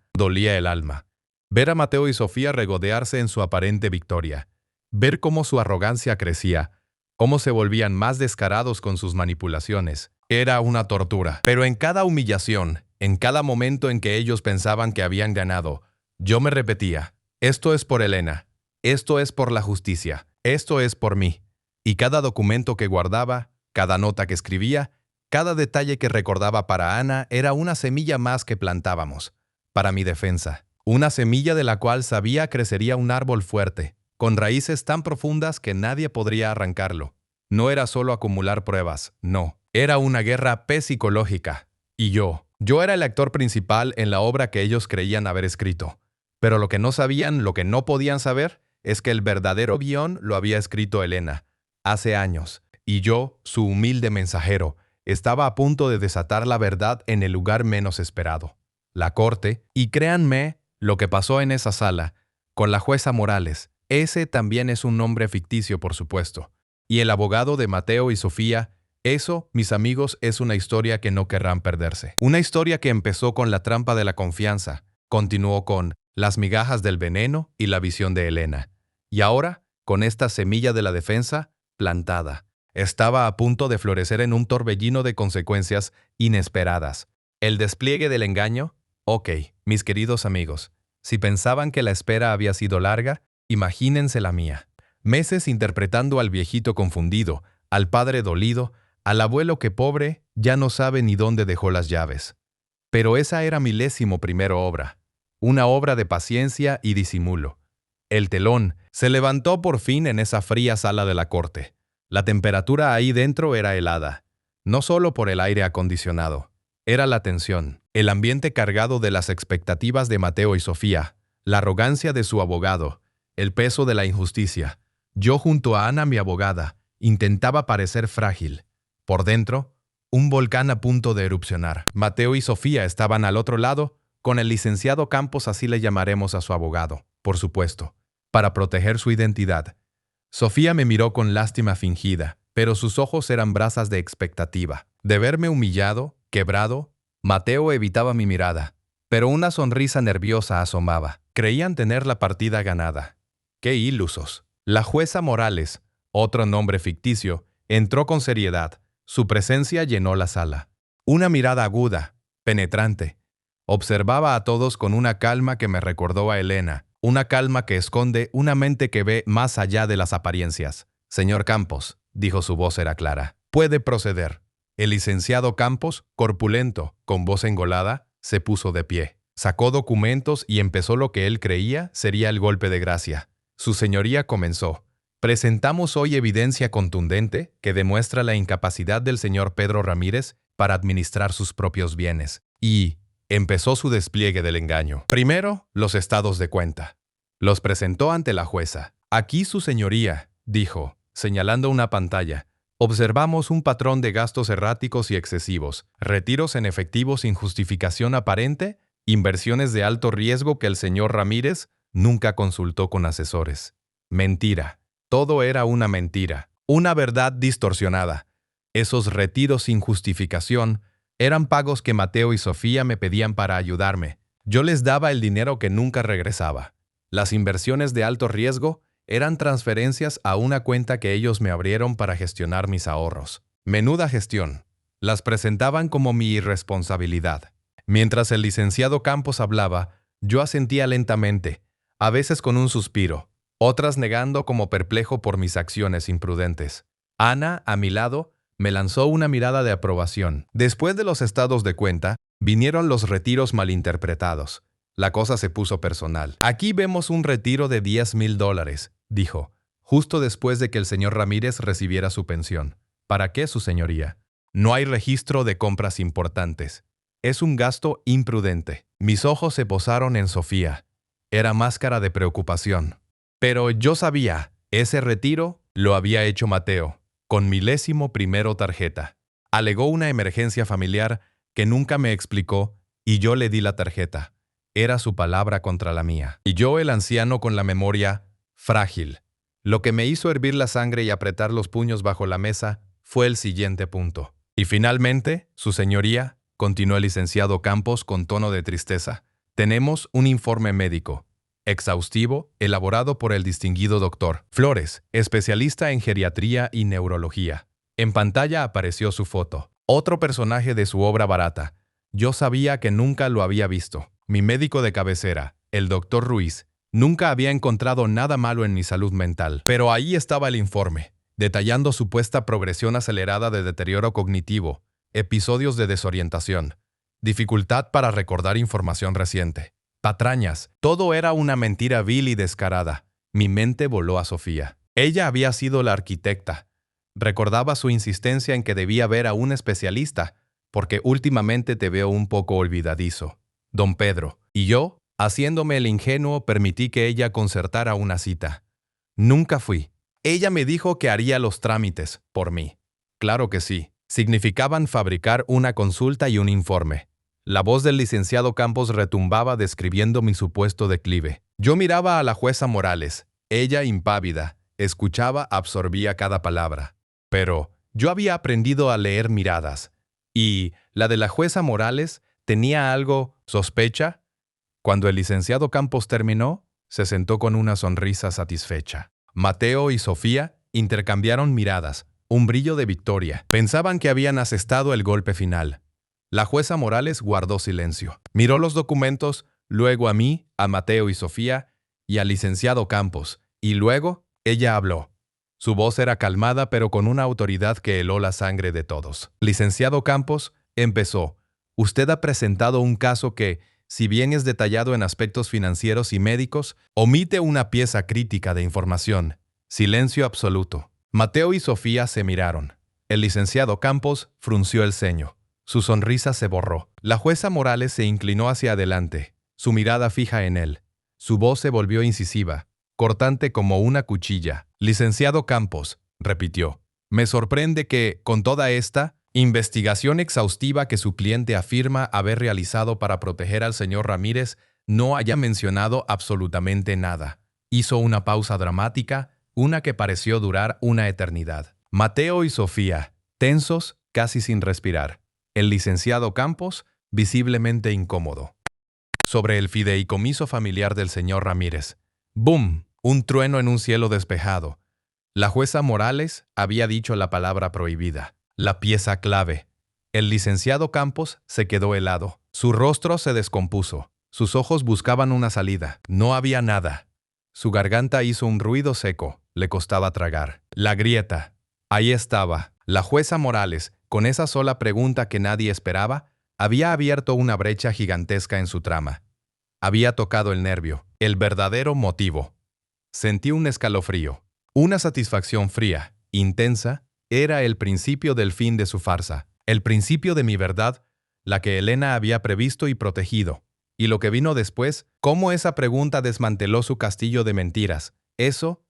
S1: el alma. Ver a Mateo y Sofía regodearse en su aparente victoria. Ver cómo su arrogancia crecía, cómo se volvían más descarados con sus manipulaciones. Era una tortura. Pero en cada humillación, en cada momento en que ellos pensaban que habían ganado, yo me repetía, esto es por Elena, esto es por la justicia, esto es por mí. Y cada documento que guardaba, cada nota que escribía, cada detalle que recordaba para Ana era una semilla más que plantábamos, para mi defensa. Una semilla de la cual sabía crecería un árbol fuerte, con raíces tan profundas que nadie podría arrancarlo. No era solo acumular pruebas, no. Era una guerra psicológica. Y yo era el actor principal en la obra que ellos creían haber escrito. Pero lo que no sabían, lo que no podían saber, es que el verdadero guión lo había escrito Elena, hace años. Y yo, su humilde mensajero, estaba a punto de desatar la verdad en el lugar menos esperado. La corte, y créanme, lo que pasó en esa sala, con la jueza Morales, ese también es un nombre ficticio, por supuesto. Y el abogado de Mateo y Sofía, eso, mis amigos, es una historia que no querrán perderse. Una historia que empezó con la trampa de la confianza, continuó con las migajas del veneno y la visión de Elena. Y ahora, con esta semilla de la defensa, plantada. Estaba a punto de florecer en un torbellino de consecuencias inesperadas. El despliegue del engaño. Ok, mis queridos amigos, si pensaban que la espera había sido larga, imagínense la mía. Meses interpretando al viejito confundido, al padre dolido, al abuelo que pobre ya no sabe ni dónde dejó las llaves. Pero esa era mi 11ª obra, una obra de paciencia y disimulo. El telón se levantó por fin en esa fría sala de la corte. La temperatura ahí dentro era helada, no solo por el aire acondicionado. Era la tensión, el ambiente cargado de las expectativas de Mateo y Sofía, la arrogancia de su abogado, el peso de la injusticia. Yo junto a Ana, mi abogada, intentaba parecer frágil. Por dentro, un volcán a punto de erupcionar. Mateo y Sofía estaban al otro lado, con el licenciado Campos, así le llamaremos a su abogado, por supuesto, para proteger su identidad. Sofía me miró con lástima fingida, pero sus ojos eran brasas de expectativa. De verme humillado, quebrado, Mateo evitaba mi mirada, pero una sonrisa nerviosa asomaba. Creían tener la partida ganada. ¡Qué ilusos! La jueza Morales, otro nombre ficticio, entró con seriedad. Su presencia llenó la sala. Una mirada aguda, penetrante. Observaba a todos con una calma que me recordó a Elena, una calma que esconde una mente que ve más allá de las apariencias. Señor Campos, dijo, su voz era clara, puede proceder. El licenciado Campos, corpulento, con voz engolada, se puso de pie. Sacó documentos y empezó lo que él creía sería el golpe de gracia. Su señoría comenzó. Presentamos hoy evidencia contundente que demuestra la incapacidad del señor Pedro Ramírez para administrar sus propios bienes. Y empezó su despliegue del engaño. Primero, los estados de cuenta. Los presentó ante la jueza. Aquí su señoría, dijo, señalando una pantalla. Observamos un patrón de gastos erráticos y excesivos, retiros en efectivo sin justificación aparente, inversiones de alto riesgo que el señor Ramírez nunca consultó con asesores. Mentira. Todo era una mentira, una verdad distorsionada. Esos retiros sin justificación eran pagos que Mateo y Sofía me pedían para ayudarme. Yo les daba el dinero que nunca regresaba. Las inversiones de alto riesgo eran transferencias a una cuenta que ellos me abrieron para gestionar mis ahorros. Menuda gestión. Las presentaban como mi irresponsabilidad. Mientras el licenciado Campos hablaba, yo asentía lentamente, a veces con un suspiro. otras negando como perplejo por mis acciones imprudentes. Ana, a mi lado, me lanzó una mirada de aprobación. Después de los estados de cuenta, vinieron los retiros malinterpretados. La cosa se puso personal. Aquí vemos un retiro de $10,000, dijo, justo después de que el señor Ramírez recibiera su pensión. ¿Para qué, su señoría? No hay registro de compras importantes. Es un gasto imprudente. Mis ojos se posaron en Sofía. Era máscara de preocupación. Pero yo sabía, ese retiro lo había hecho Mateo, con 11º tarjeta. Alegó una emergencia familiar que nunca me explicó y yo le di la tarjeta. Era su palabra contra la mía. Y yo, el anciano con la memoria frágil. Lo que me hizo hervir la sangre y apretar los puños bajo la mesa fue el siguiente punto. Y finalmente, su señoría, continuó el licenciado Campos con tono de tristeza, tenemos un informe médico, exhaustivo, elaborado por el distinguido doctor Flores, especialista en geriatría y neurología. En pantalla apareció su foto, otro personaje de su obra barata. Yo sabía que nunca lo había visto. Mi médico de cabecera, el doctor Ruiz, nunca había encontrado nada malo en mi salud mental. Pero ahí estaba el informe, detallando supuesta progresión acelerada de deterioro cognitivo, episodios de desorientación, dificultad para recordar información reciente. Patrañas, todo era una mentira vil y descarada. Mi mente voló a Sofía. Ella había sido la arquitecta. Recordaba su insistencia en que debía ver a un especialista, porque últimamente te veo un poco olvidadizo, don Pedro. Y yo, haciéndome el ingenuo, permití que ella concertara una cita. Nunca fui. Ella me dijo que haría los trámites por mí. Claro que sí. Significaban fabricar una consulta y un informe. La voz del licenciado Campos retumbaba describiendo mi supuesto declive. Yo miraba a la jueza Morales. Ella, impávida, escuchaba, absorbía cada palabra. Pero yo había aprendido a leer miradas. Y la de la jueza Morales tenía algo sospecha. Cuando el licenciado Campos terminó, se sentó con una sonrisa satisfecha. Mateo y Sofía intercambiaron miradas, un brillo de victoria. Pensaban que habían asestado el golpe final. La jueza Morales guardó silencio. Miró los documentos, luego a mí, a Mateo y Sofía, y al licenciado Campos, y luego ella habló. Su voz era calmada, pero con una autoridad que heló la sangre de todos. Licenciado Campos, empezó. Usted ha presentado un caso que, si bien es detallado en aspectos financieros y médicos, omite una pieza crítica de información. Silencio absoluto. Mateo y Sofía se miraron. El licenciado Campos frunció el ceño. Su sonrisa se borró. La jueza Morales se inclinó hacia adelante, su mirada fija en él. Su voz se volvió incisiva, cortante como una cuchilla. Licenciado Campos, repitió, me sorprende que, con toda esta investigación exhaustiva que su cliente afirma haber realizado para proteger al señor Ramírez, no haya mencionado absolutamente nada. Hizo una pausa dramática, una que pareció durar una eternidad. Mateo y Sofía, tensos, casi sin respirar. El licenciado Campos, visiblemente incómodo. Sobre el fideicomiso familiar del señor Ramírez. ¡Bum! Un trueno en un cielo despejado. La jueza Morales había dicho la palabra prohibida, la pieza clave. El licenciado Campos se quedó helado. Su rostro se descompuso. Sus ojos buscaban una salida. No había nada. Su garganta hizo un ruido seco. Le costaba tragar. La grieta. Ahí estaba. La jueza Morales, con esa sola pregunta que nadie esperaba, había abierto una brecha gigantesca en su trama. Había tocado el nervio, el verdadero motivo. Sentí un escalofrío. Una satisfacción fría, intensa, era el principio del fin de su farsa, el principio de mi verdad, la que Elena había previsto y protegido. Y lo que vino después, cómo esa pregunta desmanteló su castillo de mentiras. Eso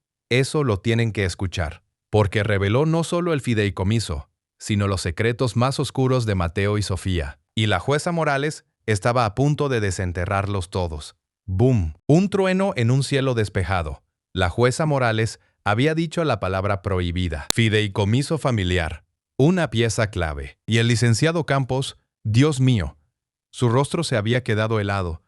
S1: lo tienen que escuchar. Porque reveló no solo el fideicomiso, sino los secretos más oscuros de Mateo y Sofía. Y la jueza Morales estaba a punto de desenterrarlos todos. ¡Bum! Un trueno en un cielo despejado. La jueza Morales había dicho la palabra prohibida. Fideicomiso familiar. Una pieza clave. Y el licenciado Campos, Dios mío. Su rostro se había quedado helado.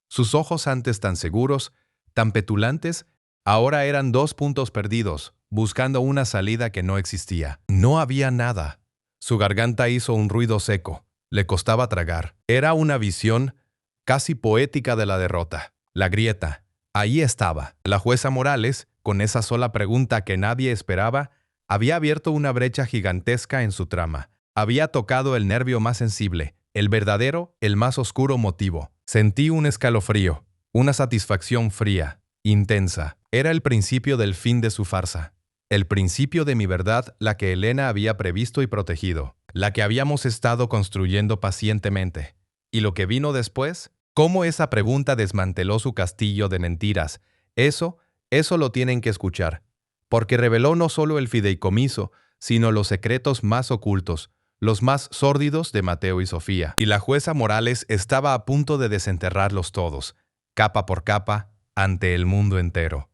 S1: Sus ojos antes tan seguros, tan petulantes, ahora eran 2 puntos perdidos, buscando una salida que no existía. No había nada. Su garganta hizo un ruido seco. Le costaba tragar. Era una visión casi poética de la derrota. La grieta. Ahí estaba. La jueza Morales con esa sola pregunta que nadie esperaba, había abierto una brecha gigantesca en su trama. Había tocado el nervio más sensible, el verdadero, el más oscuro motivo. Sentí un escalofrío, una satisfacción fría, intensa. Era el principio del fin de su farsa. El principio de mi verdad, la que Elena había previsto y protegido, la que habíamos estado construyendo pacientemente. ¿Y lo que vino después? ¿Cómo esa pregunta desmanteló su castillo de mentiras? Eso lo tienen que escuchar, porque reveló no solo el fideicomiso, sino los secretos más ocultos, los más sórdidos de Mateo y Sofía. Y la jueza Morales estaba a punto de desenterrarlos todos, capa por capa, ante el mundo entero.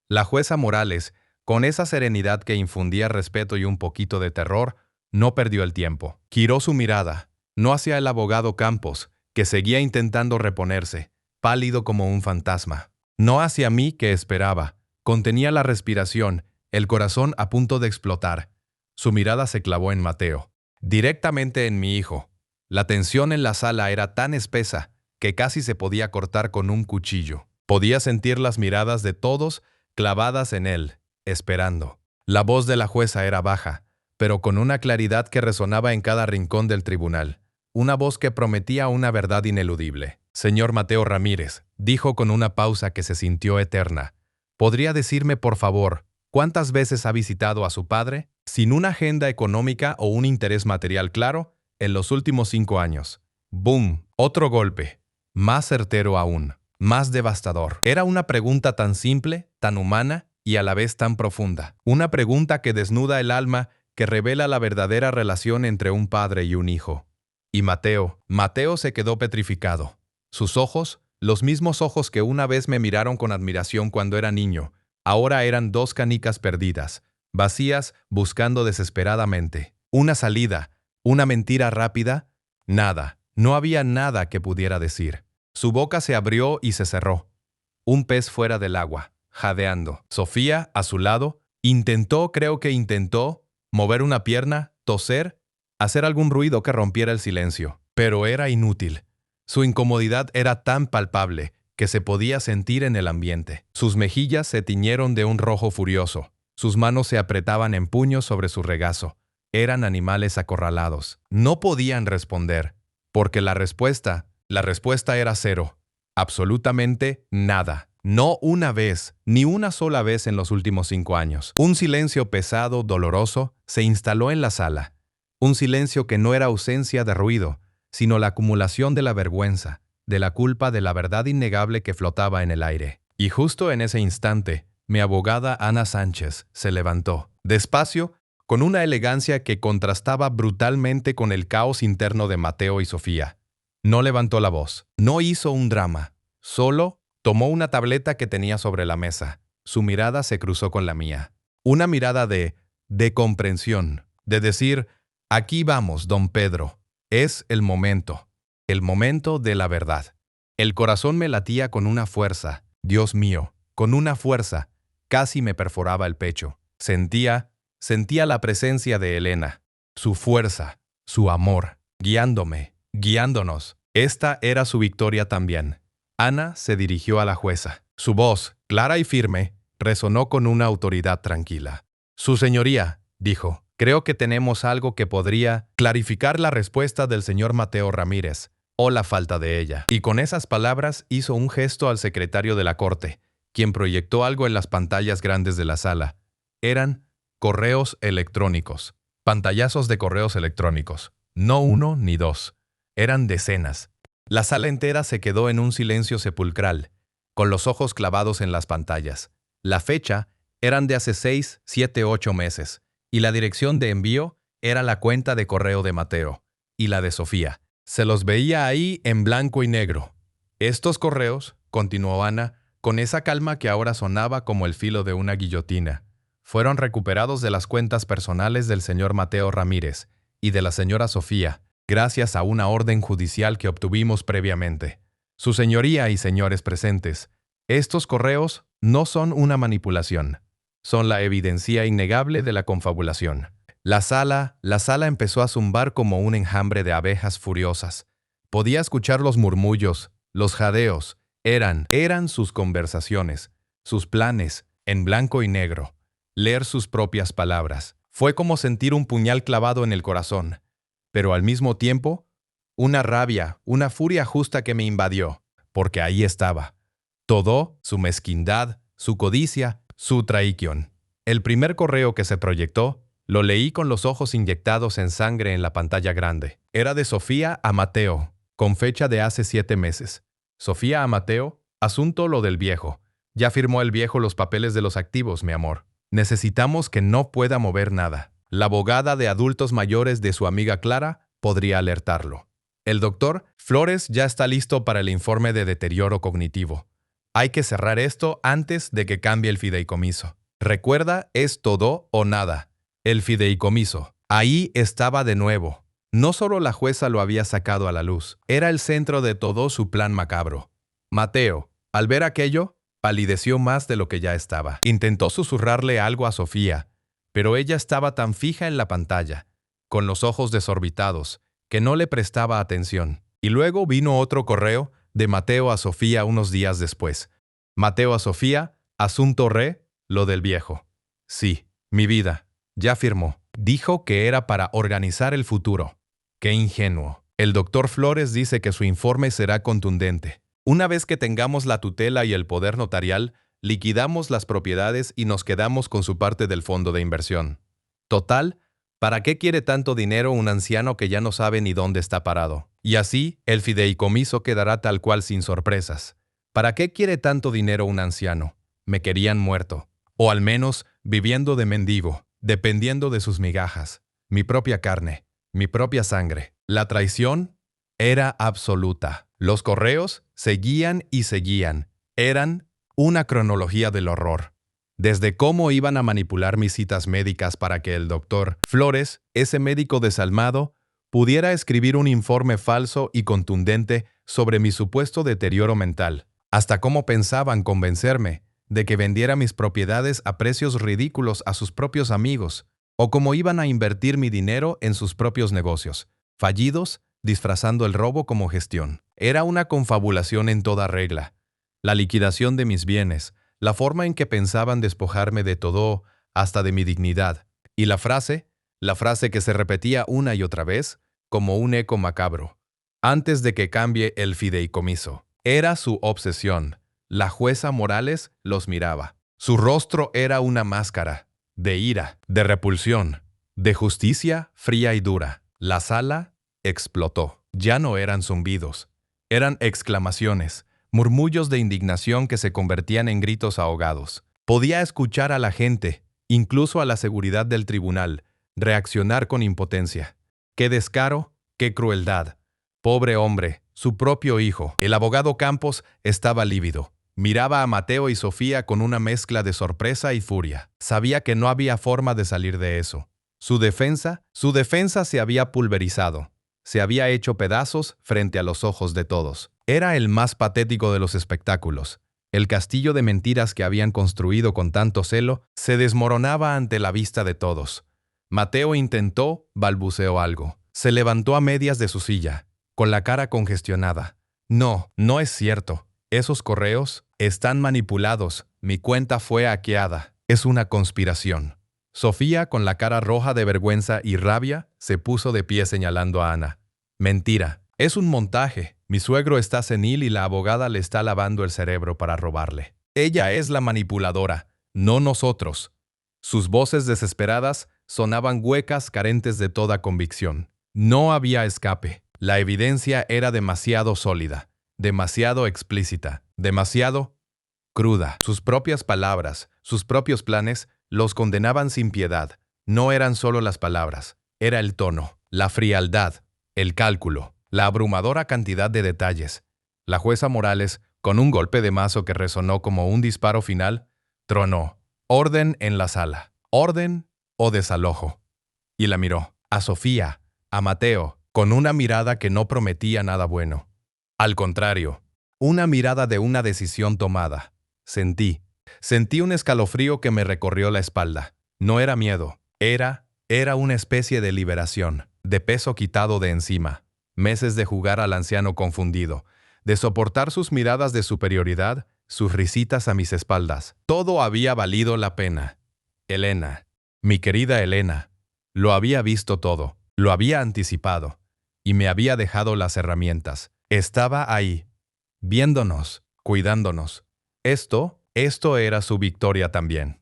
S1: La jueza Morales, con esa serenidad que infundía respeto y un poquito de terror, no perdió el tiempo. Giró su mirada, no hacia el abogado Campos, que seguía intentando reponerse, pálido como un fantasma. No hacia mí, que esperaba. Contenía la respiración, el corazón a punto de explotar. Su mirada se clavó en Mateo, directamente en mi hijo. La tensión en la sala era tan espesa que casi se podía cortar con un cuchillo. Podía sentir las miradas de todos clavadas en él, esperando. La voz de la jueza era baja, pero con una claridad que resonaba en cada rincón del tribunal. Una voz que prometía una verdad ineludible. «Señor Mateo Ramírez», dijo con una pausa que se sintió eterna, «¿podría decirme, por favor, cuántas veces ha visitado a su padre, sin una agenda económica o un interés material claro, en los últimos 5 años?» ¡Bum! Otro golpe. Más certero aún. Más devastador. Era una pregunta tan simple, tan humana y a la vez tan profunda. Una pregunta que desnuda el alma, que revela la verdadera relación entre un padre y un hijo. Y Mateo se quedó petrificado. Sus ojos, los mismos ojos que una vez me miraron con admiración cuando era niño, ahora eran 2 canicas perdidas, vacías, buscando desesperadamente. Una salida, una mentira rápida, nada, no había nada que pudiera decir. Su boca se abrió y se cerró. Un pez fuera del agua, jadeando. Sofía, a su lado, creo que intentó, mover una pierna, toser, hacer algún ruido que rompiera el silencio. Pero era inútil. Su incomodidad era tan palpable que se podía sentir en el ambiente. Sus mejillas se tiñeron de un rojo furioso. Sus manos se apretaban en puños sobre su regazo. Eran animales acorralados. No podían responder, porque la respuesta era cero. Absolutamente nada. No una vez, ni una sola vez en los últimos 5 años. Un silencio pesado, doloroso, se instaló en la sala. Un silencio que no era ausencia de ruido, sino la acumulación de la vergüenza, de la culpa, de la verdad innegable que flotaba en el aire. Y justo en ese instante, mi abogada Ana Sánchez se levantó, despacio, con una elegancia que contrastaba brutalmente con el caos interno de Mateo y Sofía. No levantó la voz, no hizo un drama, solo tomó una tableta que tenía sobre la mesa. Su mirada se cruzó con la mía. Una mirada de comprensión, de decir: «Aquí vamos, don Pedro. Es el momento de la verdad». El corazón me latía con una fuerza, Dios mío, con una fuerza, casi me perforaba el pecho. Sentía la presencia de Elena, su fuerza, su amor, guiándome, guiándonos. Esta era su victoria también. Ana se dirigió a la jueza. Su voz, clara y firme, resonó con una autoridad tranquila. «Su señoría», dijo, «creo que tenemos algo que podría clarificar la respuesta del señor Mateo Ramírez, o la falta de ella». Y con esas palabras hizo un gesto al secretario de la corte, quien proyectó algo en las pantallas grandes de la sala. Eran correos electrónicos, pantallazos de correos electrónicos. No 1 ni 2. Eran decenas. La sala entera se quedó en un silencio sepulcral, con los ojos clavados en las pantallas. La fecha eran de hace 6, 7, 8 meses, y la dirección de envío era la cuenta de correo de Mateo y la de Sofía. Se los veía ahí en blanco y negro. «Estos correos», continuó Ana, con esa calma que ahora sonaba como el filo de una guillotina, «fueron recuperados de las cuentas personales del señor Mateo Ramírez y de la señora Sofía, gracias a una orden judicial que obtuvimos previamente. Su señoría y señores presentes, estos correos no son una manipulación, son la evidencia innegable de la confabulación». La sala empezó a zumbar como un enjambre de abejas furiosas. Podía escuchar los murmullos, los jadeos. Eran sus conversaciones, sus planes, en blanco y negro, leer sus propias palabras. Fue como sentir un puñal clavado en el corazón, pero al mismo tiempo, una rabia, una furia justa que me invadió, porque ahí estaba. Todo, su mezquindad, su codicia, su traición. El primer correo que se proyectó, lo leí con los ojos inyectados en sangre en la pantalla grande. Era de Sofía a Mateo, con fecha de hace 7 meses. Sofía a Mateo, asunto lo del viejo. Ya firmó el viejo los papeles de los activos, mi amor. Necesitamos que no pueda mover nada. La abogada de adultos mayores de su amiga Clara podría alertarlo. El doctor Flores ya está listo para el informe de deterioro cognitivo. Hay que cerrar esto antes de que cambie el fideicomiso. Recuerda, es todo o nada. El fideicomiso. Ahí estaba de nuevo. No solo la jueza lo había sacado a la luz, era el centro de todo su plan macabro. Mateo, al ver aquello, palideció más de lo que ya estaba. Intentó susurrarle algo a Sofía, pero ella estaba tan fija en la pantalla, con los ojos desorbitados, que no le prestaba atención. Y luego vino otro correo de Mateo a Sofía unos días después. Mateo a Sofía, asunto re, lo del viejo. Sí, mi vida, ya firmó. Dijo que era para organizar el futuro. Qué ingenuo. El doctor Flores dice que su informe será contundente. Una vez que tengamos la tutela y el poder notarial, liquidamos las propiedades y nos quedamos con su parte del fondo de inversión. Total, ¿para qué quiere tanto dinero un anciano que ya no sabe ni dónde está parado? Y así, el fideicomiso quedará tal cual sin sorpresas. ¿Para qué quiere tanto dinero un anciano? Me querían muerto. O al menos viviendo de mendigo, dependiendo de sus migajas. Mi propia carne, mi propia sangre. La traición era absoluta. Los correos seguían y seguían. Eran una cronología del horror. Desde cómo iban a manipular mis citas médicas para que el doctor Flores, ese médico desalmado, pudiera escribir un informe falso y contundente sobre mi supuesto deterioro mental, hasta cómo pensaban convencerme de que vendiera mis propiedades a precios ridículos a sus propios amigos, o cómo iban a invertir mi dinero en sus propios negocios, fallidos, disfrazando el robo como gestión. Era una confabulación en toda regla. La liquidación de mis bienes, la forma en que pensaban despojarme de todo, hasta de mi dignidad. Y la frase que se repetía una y otra vez, como un eco macabro, antes de que cambie el fideicomiso. Era su obsesión. La jueza Morales los miraba. Su rostro era una máscara, de ira, de repulsión, de justicia fría y dura. La sala explotó. Ya no eran zumbidos, eran exclamaciones, murmullos de indignación que se convertían en gritos ahogados. Podía escuchar a la gente, incluso a la seguridad del tribunal, reaccionar con impotencia. ¡Qué descaro! ¡Qué crueldad! Pobre hombre, su propio hijo. El abogado Campos estaba lívido. Miraba a Mateo y Sofía con una mezcla de sorpresa y furia. Sabía que no había forma de salir de eso. Su defensa se había pulverizado. Se había hecho pedazos frente a los ojos de todos. Era el más patético de los espectáculos. El castillo de mentiras que habían construido con tanto celo se desmoronaba ante la vista de todos. Mateo balbuceó algo. Se levantó a medias de su silla, con la cara congestionada. No, no es cierto. Esos correos están manipulados. Mi cuenta fue hackeada. Es una conspiración. Sofía, con la cara roja de vergüenza y rabia, se puso de pie señalando a Ana. Mentira. Es un montaje. Mi suegro está senil y la abogada le está lavando el cerebro para robarle. Ella es la manipuladora, no nosotros. Sus voces desesperadas sonaban huecas, carentes de toda convicción. No había escape. La evidencia era demasiado sólida, demasiado explícita, demasiado cruda. Sus propias palabras, sus propios planes, los condenaban sin piedad. No eran solo las palabras, era el tono, la frialdad, el cálculo, la abrumadora cantidad de detalles. La jueza Morales, con un golpe de mazo que resonó como un disparo final, tronó: orden en la sala, orden o desalojo. Y la miró, a Sofía, a Mateo, con una mirada que no prometía nada bueno. Al contrario, una mirada de una decisión tomada. Sentí un escalofrío que me recorrió la espalda. No era miedo, era una especie de liberación, de peso quitado de encima. Meses de jugar al anciano confundido, de soportar sus miradas de superioridad, sus risitas a mis espaldas. Todo había valido la pena. Elena, mi querida Elena, lo había visto todo, lo había anticipado, y me había dejado las herramientas. Estaba ahí, viéndonos, cuidándonos. Esto era su victoria también.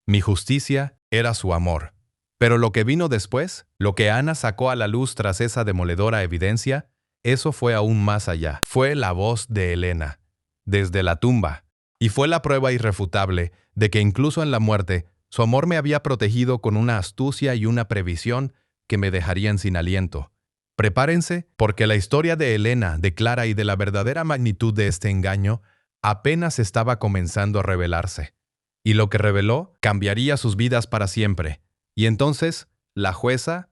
S1: Mi justicia era su amor. Pero lo que vino después, lo que Ana sacó a la luz tras esa demoledora evidencia, eso fue aún más allá. Fue la voz de Elena, desde la tumba. Y fue la prueba irrefutable de que incluso en la muerte, su amor me había protegido con una astucia y una previsión que me dejarían sin aliento. Prepárense, porque la historia de Elena, de Clara y de la verdadera magnitud de este engaño apenas estaba comenzando a revelarse. Y lo que reveló cambiaría sus vidas para siempre. Y entonces, la jueza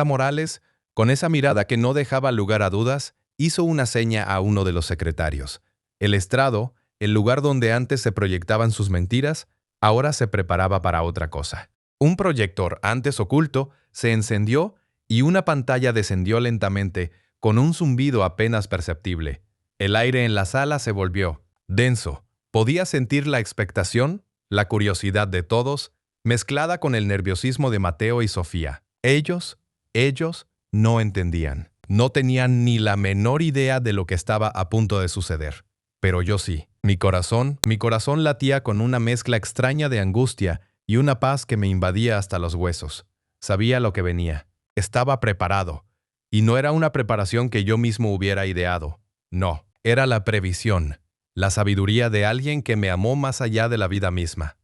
S1: Morales, con esa mirada que no dejaba lugar a dudas, hizo una seña a uno de los secretarios. El estrado, el lugar donde antes se proyectaban sus mentiras, ahora se preparaba para otra cosa. Un proyector, antes oculto, se encendió y una pantalla descendió lentamente, con un zumbido apenas perceptible. El aire en la sala se volvió denso. Podía sentir la expectación, la curiosidad de todos, mezclada con el nerviosismo de Mateo y Sofía. Ellos no entendían. No tenían ni la menor idea de lo que estaba a punto de suceder. Pero yo sí. Mi corazón latía con una mezcla extraña de angustia y una paz que me invadía hasta los huesos. Sabía lo que venía. Estaba preparado. Y no era una preparación que yo mismo hubiera ideado. No, era la previsión, la sabiduría de alguien que me amó más allá de la vida misma.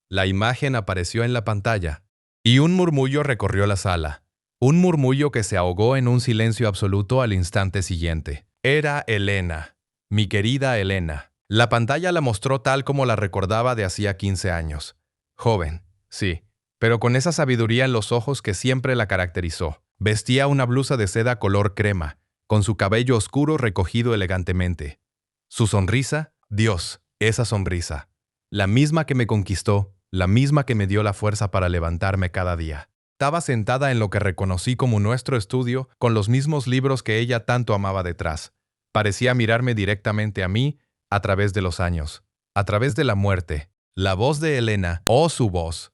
S1: La imagen apareció en la pantalla, y un murmullo recorrió la sala. Un murmullo que se ahogó en un silencio absoluto al instante siguiente. Era Elena, mi querida Elena. La pantalla la mostró tal como la recordaba de hacía 15 años. Joven, sí, pero con esa sabiduría en los ojos que siempre la caracterizó. Vestía una blusa de seda color crema, con su cabello oscuro recogido elegantemente. Su sonrisa, Dios, esa sonrisa. La misma que me conquistó, la misma que me dio la fuerza para levantarme cada día. Estaba sentada en lo que reconocí como nuestro estudio, con los mismos libros que ella tanto amaba detrás. Parecía mirarme directamente a mí, a través de los años, a través de la muerte. La voz de Elena, su voz,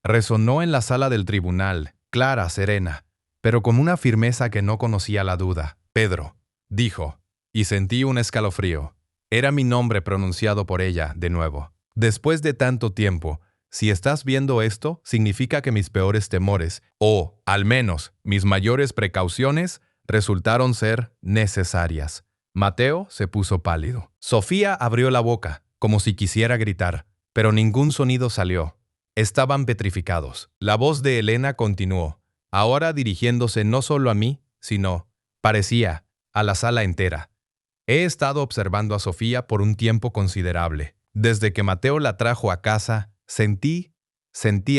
S1: resonó en la sala del tribunal, clara, serena, pero con una firmeza que no conocía la duda. Pedro, dijo, y sentí un escalofrío. Era mi nombre pronunciado por ella, de nuevo. Después de tanto tiempo, si estás viendo esto, significa que mis peores temores, o, al menos, mis mayores precauciones, resultaron ser necesarias. Mateo se puso pálido. Sofía abrió la boca, como si quisiera gritar, pero ningún sonido salió. Estaban petrificados. La voz de Elena continuó, ahora dirigiéndose no solo a mí, sino, parecía, a la sala entera. He estado observando a Sofía por un tiempo considerable. Desde que Mateo la trajo a casa, sentí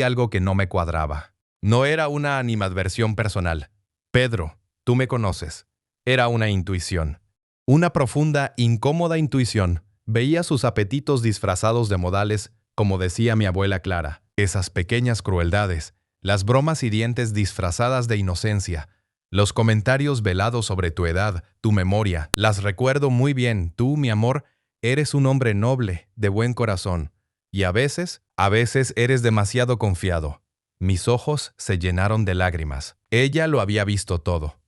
S1: algo que no me cuadraba. No era una animadversión personal. Pedro, tú me conoces. Era una intuición. Una profunda, incómoda intuición. Veía sus apetitos disfrazados de modales, como decía mi abuela Clara. Esas pequeñas crueldades, las bromas hirientes disfrazadas de inocencia, los comentarios velados sobre tu edad, tu memoria, las recuerdo muy bien. Tú, mi amor, eres un hombre noble, de buen corazón. Y a veces eres demasiado confiado. Mis ojos se llenaron de lágrimas. Ella lo había visto todo.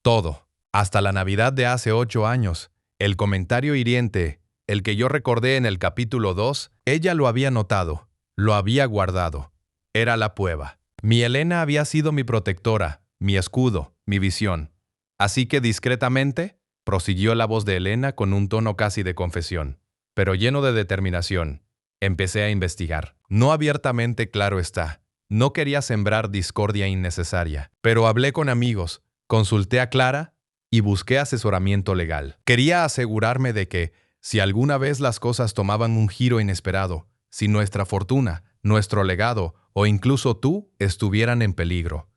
S1: Todo. Hasta la Navidad de hace 8 años. El comentario hiriente, el que yo recordé en el capítulo 2, ella lo había notado, lo había guardado. Era la prueba. Mi Elena había sido mi protectora, mi escudo, mi visión. Así que discretamente, prosiguió la voz de Elena con un tono casi de confesión, pero lleno de determinación. Empecé a investigar. No abiertamente, claro está. No quería sembrar discordia innecesaria, pero hablé con amigos, consulté a Clara y busqué asesoramiento legal. Quería asegurarme de que, si alguna vez las cosas tomaban un giro inesperado, si nuestra fortuna, nuestro legado o incluso tú estuvieran en peligro,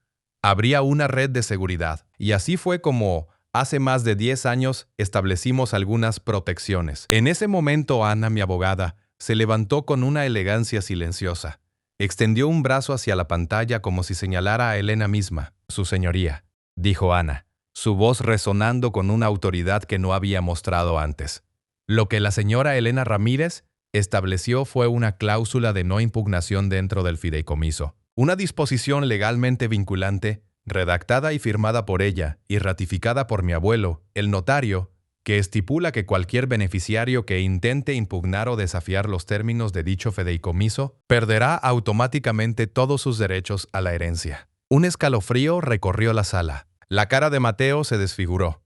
S1: habría una red de seguridad. Y así fue como, hace más de 10 años, establecimos algunas protecciones. En ese momento, Ana, mi abogada, se levantó con una elegancia silenciosa. Extendió un brazo hacia la pantalla como si señalara a Elena misma. Su señoría, dijo Ana, su voz resonando con una autoridad que no había mostrado antes. Lo que la señora Elena Ramírez, estableció fue una cláusula de no impugnación dentro del fideicomiso. Una disposición legalmente vinculante, redactada y firmada por ella y ratificada por mi abuelo, el notario, que estipula que cualquier beneficiario que intente impugnar o desafiar los términos de dicho fideicomiso perderá automáticamente todos sus derechos a la herencia. Un escalofrío recorrió la sala. La cara de Mateo se desfiguró.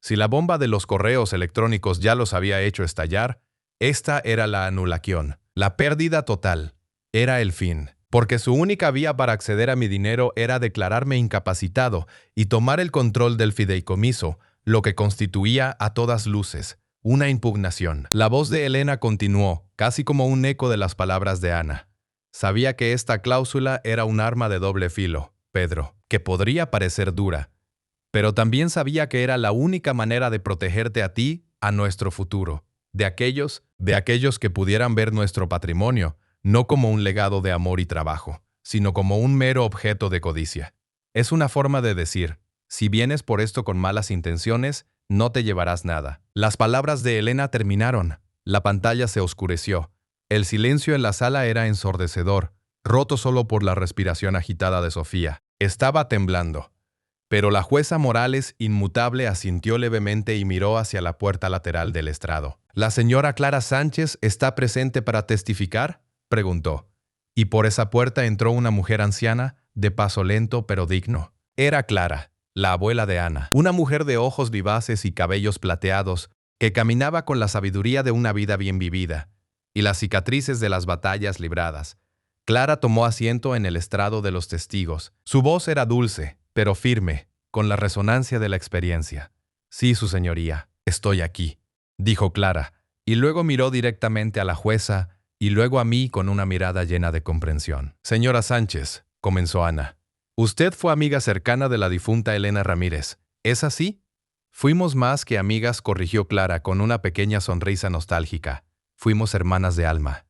S1: Si la bomba de los correos electrónicos ya los había hecho estallar, esta era la anulación, la pérdida total. Era el fin, porque su única vía para acceder a mi dinero era declararme incapacitado y tomar el control del fideicomiso, lo que constituía a todas luces una impugnación. La voz de Elena continuó, casi como un eco de las palabras de Ana. Sabía que esta cláusula era un arma de doble filo, Pedro, que podría parecer dura, pero también sabía que era la única manera de protegerte a ti, a nuestro futuro, de aquellos que pudieran ver nuestro patrimonio, no como un legado de amor y trabajo, sino como un mero objeto de codicia. Es una forma de decir, si vienes por esto con malas intenciones, no te llevarás nada. Las palabras de Elena terminaron. La pantalla se oscureció. El silencio en la sala era ensordecedor, roto solo por la respiración agitada de Sofía. Estaba temblando. Pero la jueza Morales, inmutable, asintió levemente y miró hacia la puerta lateral del estrado. ¿La señora Clara Sánchez está presente para testificar?, preguntó. Y por esa puerta entró una mujer anciana, de paso lento pero digno. Era Clara, la abuela de Ana, una mujer de ojos vivaces y cabellos plateados, que caminaba con la sabiduría de una vida bien vivida, y las cicatrices de las batallas libradas. Clara tomó asiento en el estrado de los testigos. Su voz era dulce, pero firme, con la resonancia de la experiencia. «Sí, su señoría, estoy aquí», dijo Clara, y luego miró directamente a la jueza y luego a mí con una mirada llena de comprensión. «Señora Sánchez», comenzó Ana, «usted fue amiga cercana de la difunta Elena Ramírez, ¿es así?» «Fuimos más que amigas», corrigió Clara con una pequeña sonrisa nostálgica. «Fuimos hermanas de alma».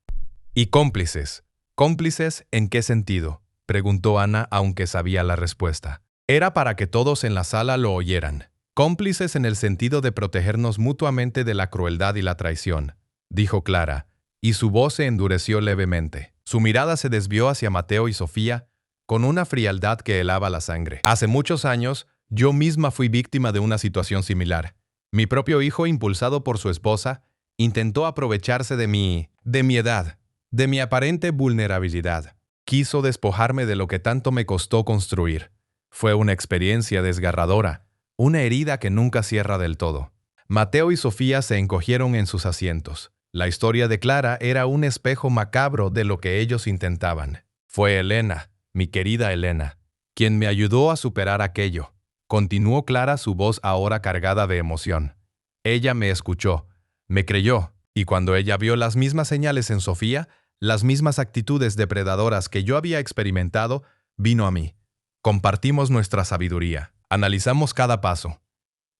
S1: «¿Y cómplices? ¿Cómplices en qué sentido?», preguntó Ana, aunque sabía la respuesta. Era para que todos en la sala lo oyeran. «Cómplices en el sentido de protegernos mutuamente de la crueldad y la traición», dijo Clara, y su voz se endureció levemente. Su mirada se desvió hacia Mateo y Sofía con una frialdad que helaba la sangre. «Hace muchos años, yo misma fui víctima de una situación similar. Mi propio hijo, impulsado por su esposa, intentó aprovecharse de mi edad, de mi aparente vulnerabilidad. Quiso despojarme de lo que tanto me costó construir. Fue una experiencia desgarradora, una herida que nunca cierra del todo». Mateo y Sofía se encogieron en sus asientos. La historia de Clara era un espejo macabro de lo que ellos intentaban. «Fue Elena, mi querida Elena, quien me ayudó a superar aquello», continuó Clara, su voz ahora cargada de emoción. «Ella me escuchó, me creyó, y cuando ella vio las mismas señales en Sofía, las mismas actitudes depredadoras que yo había experimentado, vino a mí. Compartimos nuestra sabiduría. Analizamos cada paso.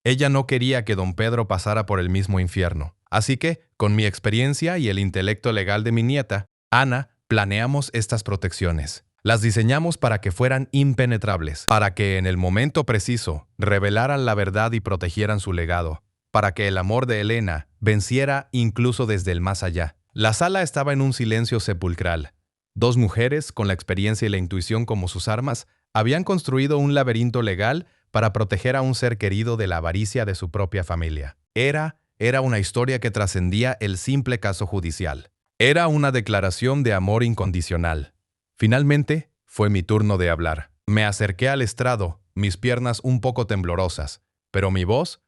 S1: Ella no quería que don Pedro pasara por el mismo infierno. Así que, con mi experiencia y el intelecto legal de mi nieta, Ana, planeamos estas protecciones. Las diseñamos para que fueran impenetrables, para que en el momento preciso revelaran la verdad y protegieran su legado, para que el amor de Elena venciera incluso desde el más allá». La sala estaba en un silencio sepulcral. Dos mujeres, con la experiencia y la intuición como sus armas, habían construido un laberinto legal para proteger a un ser querido de la avaricia de su propia familia. Era una historia que trascendía el simple caso judicial. Era una declaración de amor incondicional. Finalmente, fue mi turno de hablar. Me acerqué al estrado, mis piernas un poco temblorosas, pero mi voz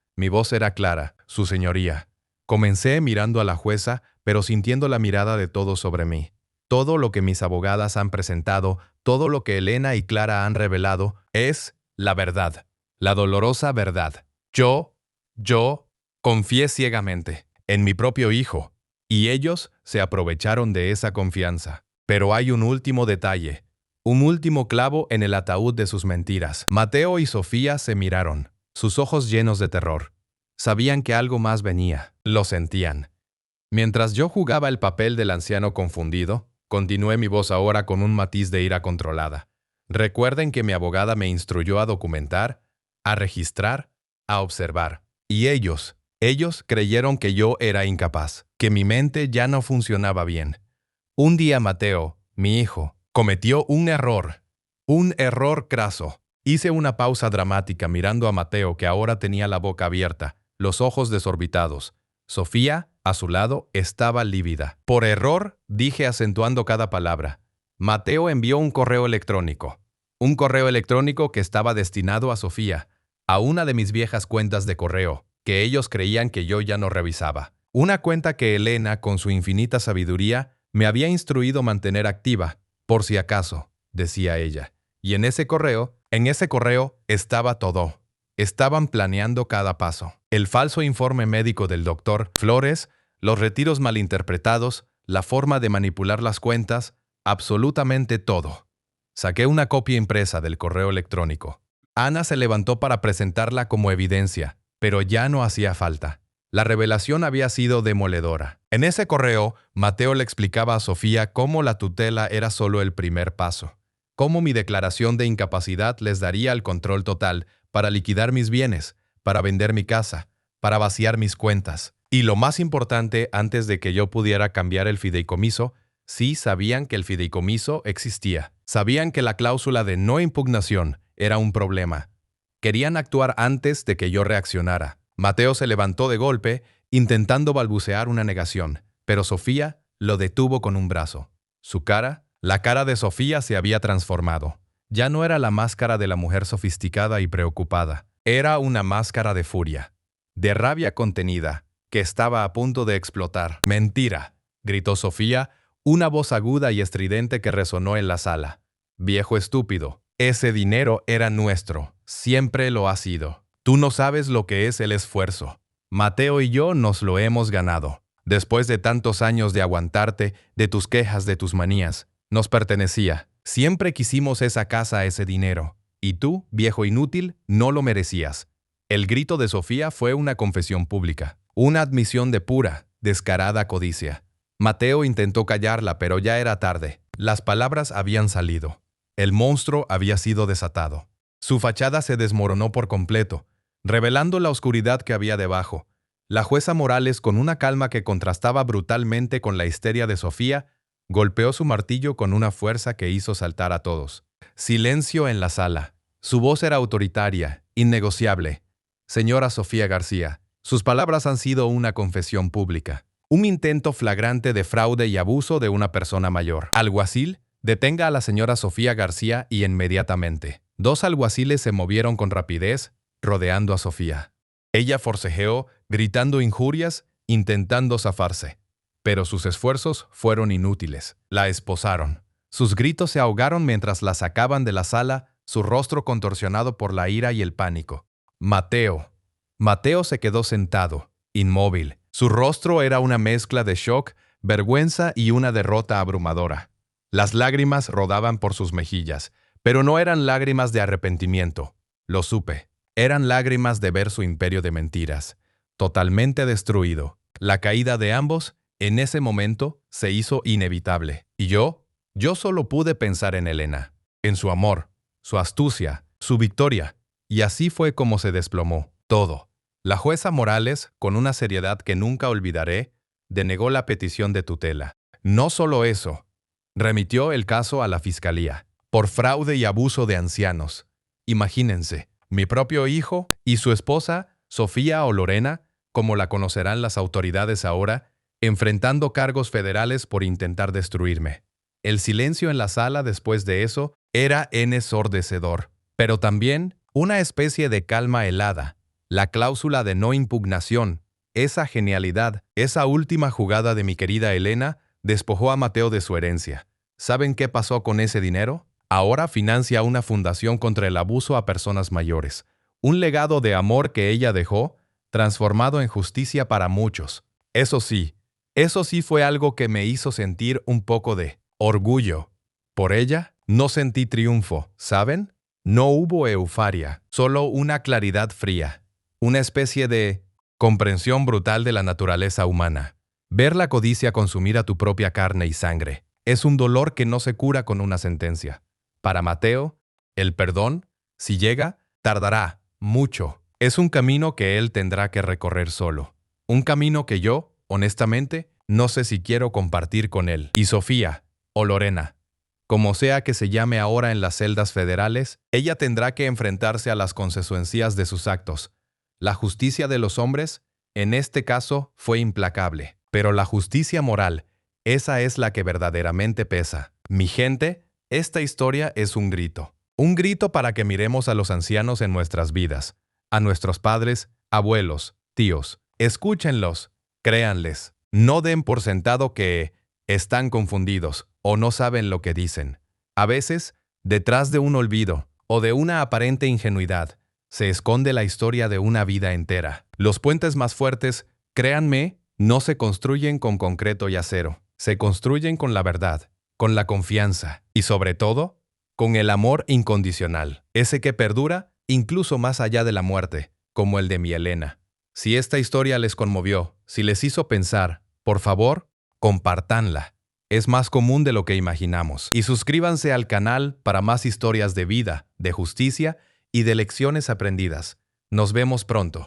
S1: era clara, su señoría. Comencé mirando a la jueza, pero sintiendo la mirada de todos sobre mí. Todo lo que mis abogadas han presentado, todo lo que Elena y Clara han revelado, es la verdad, la dolorosa verdad. Yo confié ciegamente en mi propio hijo, y ellos se aprovecharon de esa confianza. Pero hay un último detalle, un último clavo en el ataúd de sus mentiras. Mateo y Sofía se miraron, sus ojos llenos de terror. Sabían que algo más venía, lo sentían. Mientras yo jugaba el papel del anciano confundido, continué mi voz ahora con un matiz de ira controlada. Recuerden que mi abogada me instruyó a documentar, a registrar, a observar. Y ellos Ellos creyeron que yo era incapaz, que mi mente ya no funcionaba bien. Un día Mateo, mi hijo, cometió un error craso. Hice una pausa dramática mirando a Mateo, que ahora tenía la boca abierta, los ojos desorbitados. Sofía, a su lado, estaba lívida. Por error, dije acentuando cada palabra. Mateo envió un correo electrónico. Un correo electrónico que estaba destinado a Sofía, a una de mis viejas cuentas de correo, que ellos creían que yo ya no revisaba. Una cuenta que Elena, con su infinita sabiduría, me había instruido mantener activa, por si acaso, decía ella. Y en ese correo estaba todo. Estaban planeando cada paso. El falso informe médico del doctor Flores, los retiros malinterpretados, la forma de manipular las cuentas, absolutamente todo. Saqué una copia impresa del correo electrónico. Ana se levantó para presentarla como evidencia, pero ya no hacía falta. La revelación había sido demoledora. En ese correo, Mateo le explicaba a Sofía cómo la tutela era solo el primer paso, cómo mi declaración de incapacidad les daría el control total para liquidar mis bienes, para vender mi casa, para vaciar mis cuentas. Y lo más importante, antes de que yo pudiera cambiar el fideicomiso, sí sabían que el fideicomiso existía. Sabían que la cláusula de no impugnación era un problema. Querían actuar antes de que yo reaccionara. Mateo se levantó de golpe, intentando balbucear una negación, pero Sofía lo detuvo con un brazo. La cara de Sofía se había transformado. Ya no era la máscara de la mujer sofisticada y preocupada. Era una máscara de furia, de rabia contenida, que estaba a punto de explotar. «Mentira», gritó Sofía, una voz aguda y estridente que resonó en la sala. «Viejo estúpido, ese dinero era nuestro, siempre lo ha sido. Tú no sabes lo que es el esfuerzo. Mateo y yo nos lo hemos ganado. Después de tantos años de aguantarte, de tus quejas, de tus manías, nos pertenecía. Siempre quisimos esa casa, ese dinero. Y tú, viejo inútil, no lo merecías». El grito de Sofía fue una confesión pública, una admisión de pura, descarada codicia. Mateo intentó callarla, pero ya era tarde. Las palabras habían salido. El monstruo había sido desatado. Su fachada se desmoronó por completo, revelando la oscuridad que había debajo. La jueza Morales, con una calma que contrastaba brutalmente con la histeria de Sofía, golpeó su martillo con una fuerza que hizo saltar a todos. Silencio en la sala. Su voz era autoritaria, innegociable. «Señora Sofía García, sus palabras han sido una confesión pública. Un intento flagrante de fraude y abuso de una persona mayor. Alguacil, detenga a la señora Sofía García y inmediatamente». Dos alguaciles se movieron con rapidez, rodeando a Sofía. Ella forcejeó, gritando injurias, intentando zafarse. Pero sus esfuerzos fueron inútiles. La esposaron. Sus gritos se ahogaron mientras la sacaban de la sala, su rostro contorsionado por la ira y el pánico. Mateo se quedó sentado, inmóvil. Su rostro era una mezcla de shock, vergüenza y una derrota abrumadora. Las lágrimas rodaban por sus mejillas, pero no eran lágrimas de arrepentimiento. Lo supe. Eran lágrimas de ver su imperio de mentiras, totalmente destruido. La caída de ambos, en ese momento, se hizo inevitable. Y yo solo pude pensar en Elena, en su amor, su astucia, su victoria. Y así fue como se desplomó todo. La jueza Morales, con una seriedad que nunca olvidaré, denegó la petición de tutela. No solo eso, remitió el caso a la fiscalía, por fraude y abuso de ancianos. Imagínense, mi propio hijo y su esposa, Sofía o Lorena, como la conocerán las autoridades ahora, enfrentando cargos federales por intentar destruirme. El silencio en la sala después de eso era ensordecedor, pero también una especie de calma helada. La cláusula de no impugnación, esa genialidad, esa última jugada de mi querida Elena, despojó a Mateo de su herencia. ¿Saben qué pasó con ese dinero? Ahora financia una fundación contra el abuso a personas mayores. Un legado de amor que ella dejó, transformado en justicia para muchos. Eso sí fue algo que me hizo sentir un poco de orgullo. Por ella, no sentí triunfo, ¿saben? No hubo euforia, solo una claridad fría. Una especie de comprensión brutal de la naturaleza humana. Ver la codicia consumir a tu propia carne y sangre es un dolor que no se cura con una sentencia. Para Mateo, el perdón, si llega, tardará mucho. Es un camino que él tendrá que recorrer solo. Un camino que yo, honestamente, no sé si quiero compartir con él. Y Sofía, o Lorena, como sea que se llame ahora en las celdas federales, ella tendrá que enfrentarse a las consecuencias de sus actos. La justicia de los hombres, en este caso, fue implacable. Pero la justicia moral, esa es la que verdaderamente pesa. Mi gente, esta historia es un grito. Un grito para que miremos a los ancianos en nuestras vidas, a nuestros padres, abuelos, tíos. Escúchenlos, créanles. No den por sentado que están confundidos o no saben lo que dicen. A veces, detrás de un olvido o de una aparente ingenuidad, se esconde la historia de una vida entera. Los puentes más fuertes, créanme, no se construyen con concreto y acero. Se construyen con la verdad, con la confianza y, sobre todo, con el amor incondicional. Ese que perdura incluso más allá de la muerte, como el de mi Elena. Si esta historia les conmovió, si les hizo pensar, por favor, compártanla. Es más común de lo que imaginamos. Y suscríbanse al canal para más historias de vida, de justicia y de lecciones aprendidas. Nos vemos pronto.